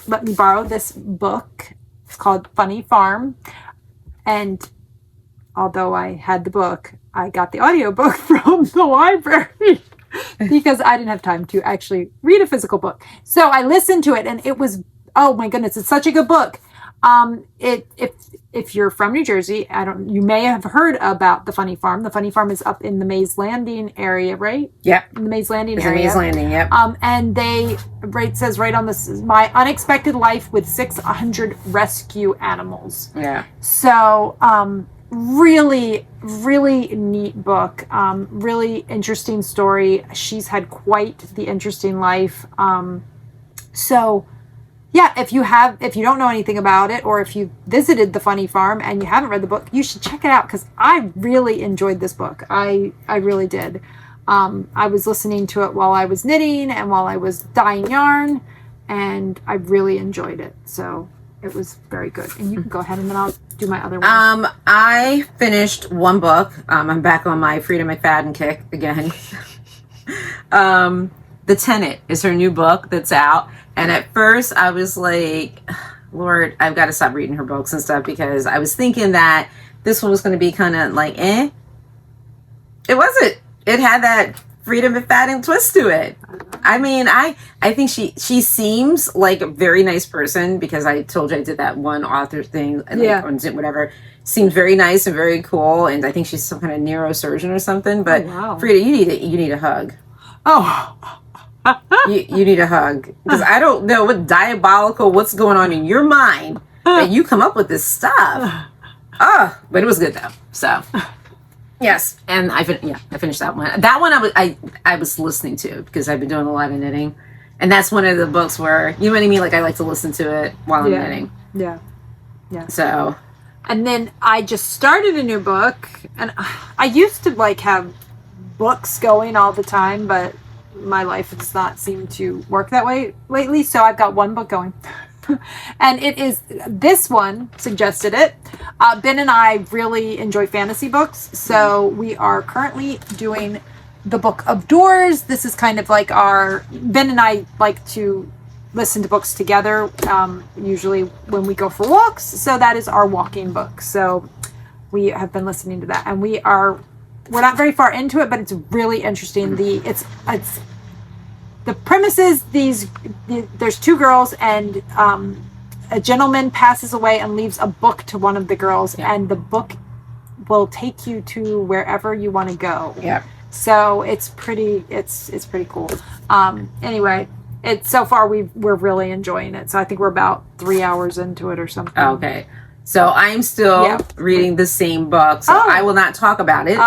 let me borrow this book. It's called Funny Farm. And although I had the book, I got the audiobook from the library because I didn't have time to actually read a physical book. So I listened to it and it was, oh my goodness, it's such a good book. If you're from New Jersey, you may have heard about the Funny Farm. The Funny Farm is up in the Mays Landing area, right? Yep. In the Mays Landing area. Mays Landing, yep. And it says right on this, my unexpected life with 600 rescue animals. Yeah. So, really, really neat book. Really interesting story. She's had quite the interesting life. Yeah, if you don't know anything about it, or if you visited the Funny Farm and you haven't read the book, you should check it out because I really enjoyed this book. I really did. I was listening to it while I was knitting and while I was dyeing yarn, and I really enjoyed it. So it was very good. And you can go ahead and then I'll do my other one. I finished one book. I'm back on my Frida McFadden kick again. The Tenant is her new book that's out. And at first I was like, Lord, I've got to stop reading her books and stuff because I was thinking that this one was going to be kind of like, It wasn't. It had that Frida McFadden twist to it. I mean, I think she seems like a very nice person because I told you I did that one author thing, whatever. Seems very nice and very cool, and I think she's some kind of neurosurgeon or something. But Frida, you need a hug. Oh. you need a hug because I don't know what's going on in your mind that you come up with this stuff. But it was good though. So yes, and I finished that one. That one I was listening to because I've been doing a lot of knitting, and that's one of the books where you know what I mean. Like I like to listen to it while I'm knitting. Yeah. So, and then I just started a new book, and I used to like have books going all the time, but my life does not seem to work that way lately, so I've got one book going. And it is, this one suggested it. Ben and I really enjoy fantasy books, so we are currently doing the Book of Doors. This is kind of like Ben and I like to listen to books together, usually when we go for walks, so that is our walking book. So we have been listening to that, and we're not very far into it, but it's really interesting. The premise is there's two girls, and a gentleman passes away and leaves a book to one of the girls, and the book will take you to wherever you want to go. Yeah. So it's pretty cool. Anyway, so far we're really enjoying it. So I think we're about 3 hours into it or something. Okay. So I'm still reading the same book, so I will not talk about it.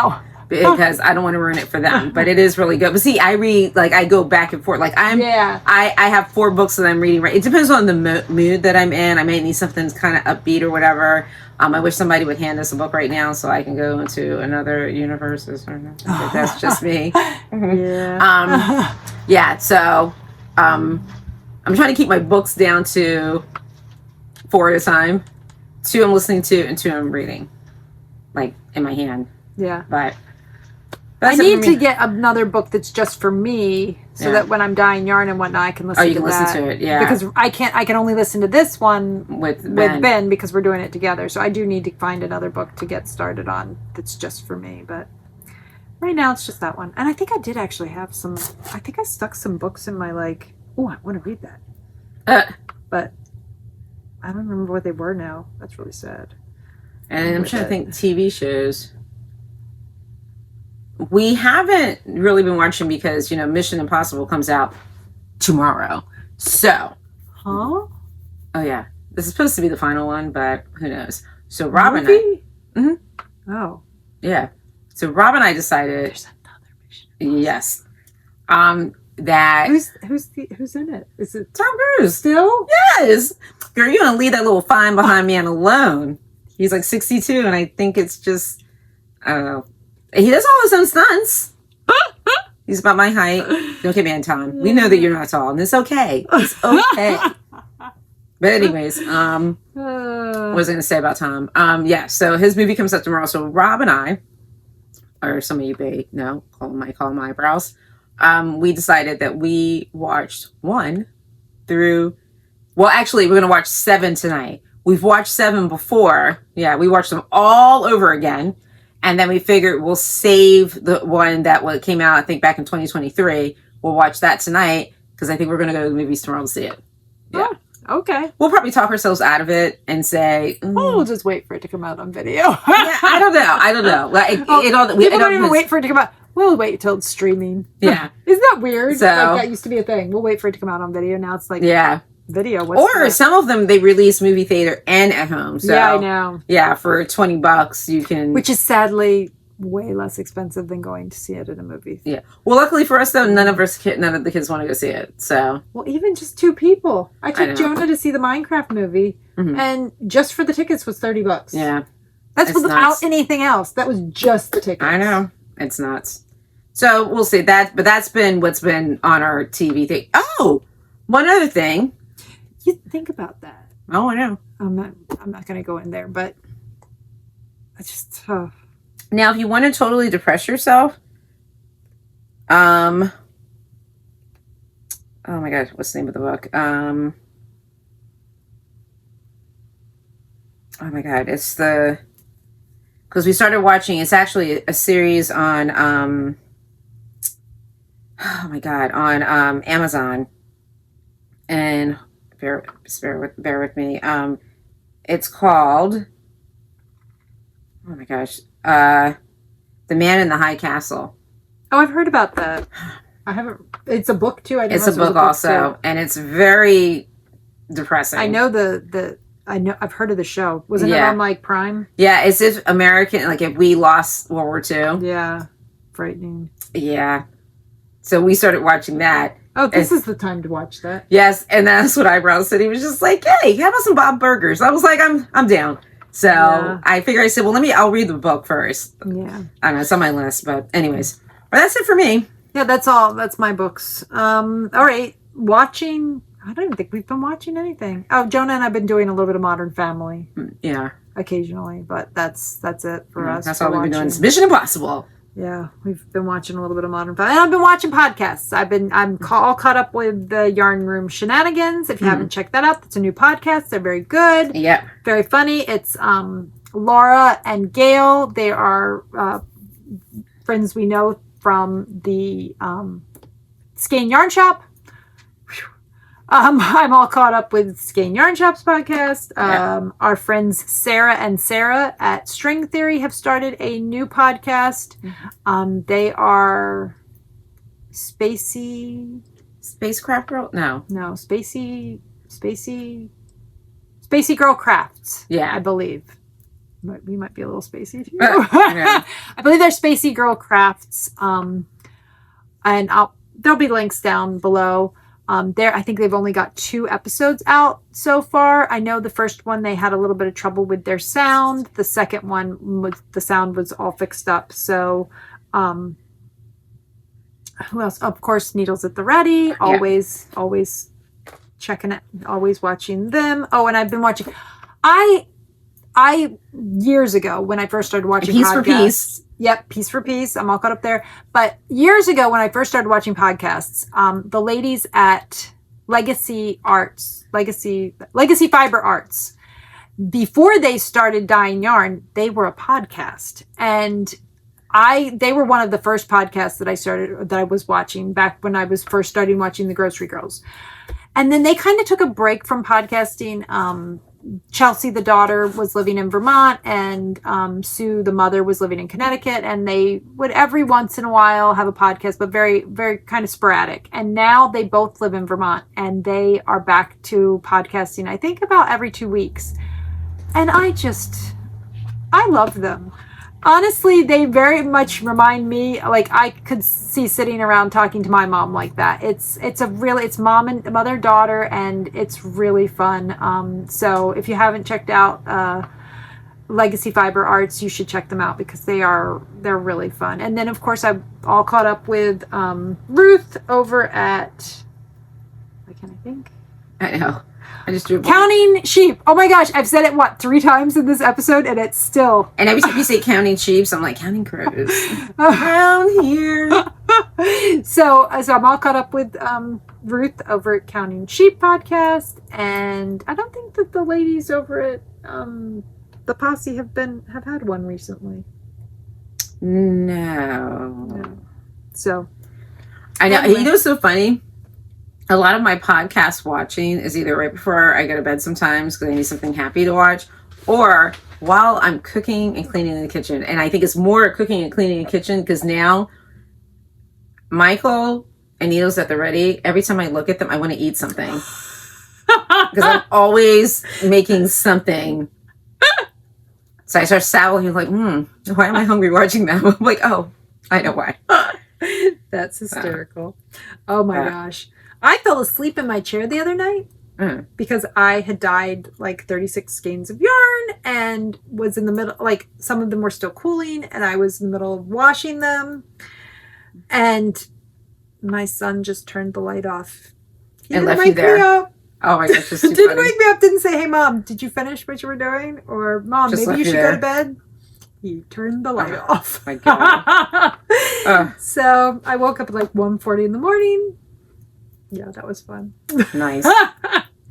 Because I don't want to ruin it for them, but it is really good. But see, I read, like, I go back and forth. Like, I have 4 books that I'm reading. Right, it depends on the mood that I'm in. I may need something kind of upbeat or whatever. I wish somebody would hand us a book right now so I can go into another universe or something. But that's just me. So I'm trying to keep my books down to 4 at a time. 2 I'm listening to and 2 I'm reading, like in my hand. Yeah, but. I need to get another book that's just for me, so that when I'm dyeing yarn and whatnot, I can listen to that. Oh, you can listen to it, yeah. Because I can only listen to this one with Ben because we're doing it together. So I do need to find another book to get started on that's just for me. But right now it's just that one. And I think I did actually have some. I think I stuck some books in my like. Oh, I want to read that. But I don't remember what they were now. That's really sad. And I'm trying to think TV shows. We haven't really been watching because, Mission Impossible comes out tomorrow. So. Huh? Oh, yeah. This is supposed to be the final one, but who knows? So Rob and I. Mm-hmm. Oh. Yeah. So Rob and I decided. There's another Mission Impossible. Yes. That who's in it? Is it Tom Cruise? Still? Yes. Girl, you're gonna leave that little fine behind man alone. He's like 62, and I think it's just I don't know. He does all his own stunts. He's about my height. Don't get mad, Tom. We know that you're not tall, and it's okay. It's okay. But anyways, what was I going to say about Tom? Yeah, so his movie comes out tomorrow. So Rob and I, or some of you may know, call them eyebrows. We decided that we watched 1 through. Well, actually, we're going to watch 7 tonight. We've watched 7 before. Yeah, we watched them all over again. And then we figured we'll save the one that came out, I think, back in 2023. We'll watch that tonight because I think we're going to go to the movies tomorrow to see it. Yeah. Oh, okay. We'll probably talk ourselves out of it and say, we'll just wait for it to come out on video. Yeah, I don't know. Like, people don't even wait for it to come out. We'll wait till it's streaming. Yeah. Isn't that weird? So, like, that used to be a thing. We'll wait for it to come out on video. Now it's like, yeah. Video. Or some of them, they release movie theater and at home. So, yeah, I know. Yeah, for $20, you can. Which is sadly way less expensive than going to see it at a movie. Yeah. Well, luckily for us, though, none of the kids want to go see it. So. Well, even just 2 people. I took Jonah to see the Minecraft movie, and just for the tickets was $30. Yeah. That's without anything else. That was just the tickets. I know. It's nuts. So we'll see that, but that's been what's been on our TV thing. Oh, one other thing. You think about that. Oh, I know. I'm not going to go in there, but it's just tough. Now, if you want to totally depress yourself, oh my God, what's the name of the book? Oh my God, it's because we started watching. It's actually a series on oh my God, on Amazon, and bear with me. It's called, oh my gosh, The Man in the High Castle. Oh, I've heard about that. I haven't. It's a book too. It's a book also, and it's very depressing. I know I've heard of the show. Wasn't it on like Prime? Yeah, it's if American, like if we lost World War II. Yeah, frightening. Yeah, so we started watching that. Oh, this is the time to watch that. Yes, and that's what Eyebrows said. He was just like, "Hey, how about some Bob Burgers?" I was like, "I'm down." So I figured, I said, "Well, I'll read the book first." Yeah, I don't know, it's on my list, but anyways, but that's it for me. Yeah, that's all. That's my books. All right, watching. I don't even think we've been watching anything. Oh, Jonah and I've been doing a little bit of Modern Family. Yeah, occasionally, but that's it for us. That's all we've been doing. It's Mission Impossible. Yeah, we've been watching a little bit of Modern Family. And I've been watching podcasts. I'm all caught up with the Yarn Room Shenanigans. If you haven't checked that out, it's a new podcast. They're very good. Yeah. Very funny. It's Laura and Gail. They are friends we know from the Skein Yarn Shop. I'm all caught up with Skein Yarn Shop's podcast. Our friends Sarah and Sarah at String Theory have started a new podcast. They are Spacecraft Girl? No, Spacey Girl Crafts. Yeah, I believe. We might be a little spacey too. I believe they're Spacey Girl Crafts. And there'll be links down below. I think they've only got 2 episodes out so far. I know the first one they had a little bit of trouble with their sound. The second one, the sound was all fixed up. So, who else? Of course, Needles at the Ready. Always checking it. Always watching them. Oh, and I've been watching. I years ago when I first started watching Piece for Piece. Yep, Piece for Piece. I'm all caught up there. But years ago when I first started watching podcasts, the ladies at Legacy Fiber Arts, before they started dyeing yarn, they were a podcast. And they were one of the first podcasts that I was watching back when I was first starting watching the Grocery Girls. And then they kind of took a break from podcasting. Chelsea, the daughter, was living in Vermont, and Sue, the mother, was living in Connecticut, and they would every once in a while have a podcast, but very, very kind of sporadic. And now they both live in Vermont, and they are back to podcasting, I think about every 2 weeks. And I love them. honestly, they very much remind me, like I could see sitting around talking to my mom like that. It's mom and mother daughter, and it's really fun. So if you haven't checked out Legacy Fiber Arts, you should check them out because they're really fun. And then of course I'm all caught up with Ruth over at, what can I think? I know. I just drew Counting Sheep. Oh my gosh, I've said it 3 times in this episode, and it's still. And every time you say counting sheep, I'm like counting crows around here. So I'm all caught up with Ruth over at Counting Sheep podcast, and I don't think that the ladies over at the Posse have had one recently. No. So I know. Anyway. You know what's so funny? A lot of my podcast watching is either right before I go to bed sometimes because I need something happy to watch, or while I'm cooking and cleaning in the kitchen. And I think it's more cooking and cleaning in the kitchen because now Michael and Needles at the ready, every time I look at them, I want to eat something. Because I'm always making something. So I start salivating like, why am I hungry watching them? I'm like, oh, I know why. That's hysterical. Oh my gosh. I fell asleep in my chair the other night because I had dyed like 36 skeins of yarn and was in the middle, like some of them were still cooling, and I was in the middle of washing them, and my son just turned the light off. He and didn't left you wake me there. up. Oh my gosh, that's too Didn't funny. wake me up, didn't say, hey mom, did you finish what you were doing? Or mom, Just maybe you left should you go there. to bed. He turned the light off. My God. So I woke up at like 1:40 in the morning. Yeah, that was fun. Nice.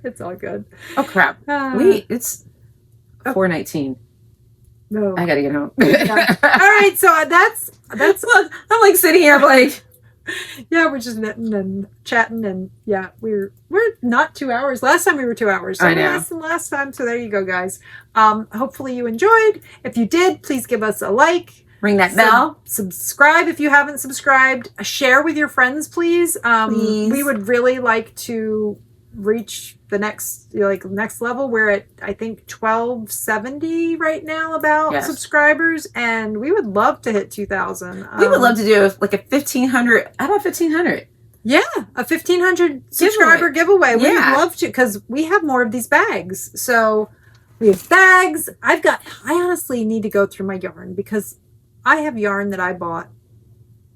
It's all good. Oh crap. Wait, it's 4:19. No. I gotta get home. Yeah. All right, so that's I'm like sitting here like, yeah, we're just knitting and chatting, and yeah, we're not 2 hours. Last time we were 2 hours. So I know. Last time, so there you go, guys. Hopefully you enjoyed. If you did, please give us a like. ring that bell. Subscribe if you haven't subscribed. Share with your friends, please. Please. We would really like to reach the next level. We're at, I think, 1270 right now about subscribers, and we would love to hit 2000. We would love to do like a 1500. How about 1500? Yeah, a 1500 subscriber giveaway. We would love to, because we have more of these bags. So we have bags. I honestly need to go through my yarn, because I have yarn that I bought,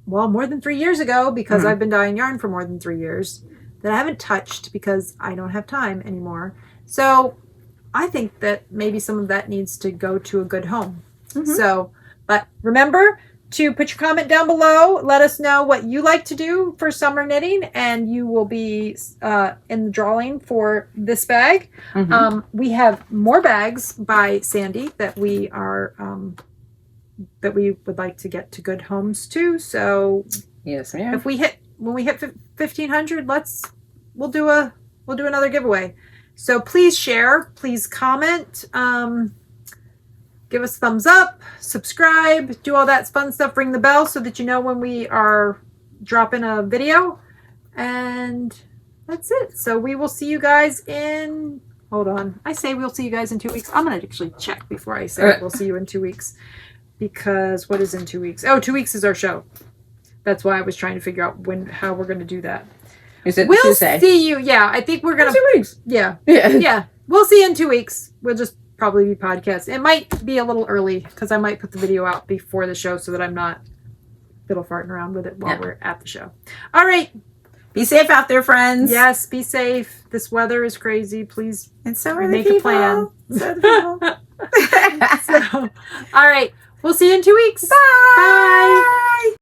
more than 3 years ago, because I've been dyeing yarn for more than 3 years, that I haven't touched because I don't have time anymore. So I think that maybe some of that needs to go to a good home. So, but remember to put your comment down below. Let us know what you like to do for summer knitting, and you will be in the drawing for this bag. We have more bags by Sandy that we are that we would like to get to good homes too. So yes, ma'am. When we hit 1500, we'll do another giveaway. So please share, please comment, give us a thumbs up, subscribe, do all that fun stuff, ring the bell so that you know when we are dropping a video. And that's it. So we will see you guys in, hold on. I say we'll see you guys in 2 weeks. I'm going to actually check before I say we'll see you in 2 weeks. Because what is in 2 weeks? Oh, 2 weeks is our show. That's why I was trying to figure out how we're going to do that. We'll Tuesday? See you. Yeah, I think we're going to. 2 weeks. Yeah. Yeah. We'll see you in 2 weeks. We'll just probably be podcasting. It might be a little early because I might put the video out before the show so that I'm not fiddle farting around with it while we're at the show. All right. Be safe out there, friends. Yes, be safe. This weather is crazy. Please And so are make the a plan. So are the people. So, all right. We'll see you in 2 weeks. Bye. Bye.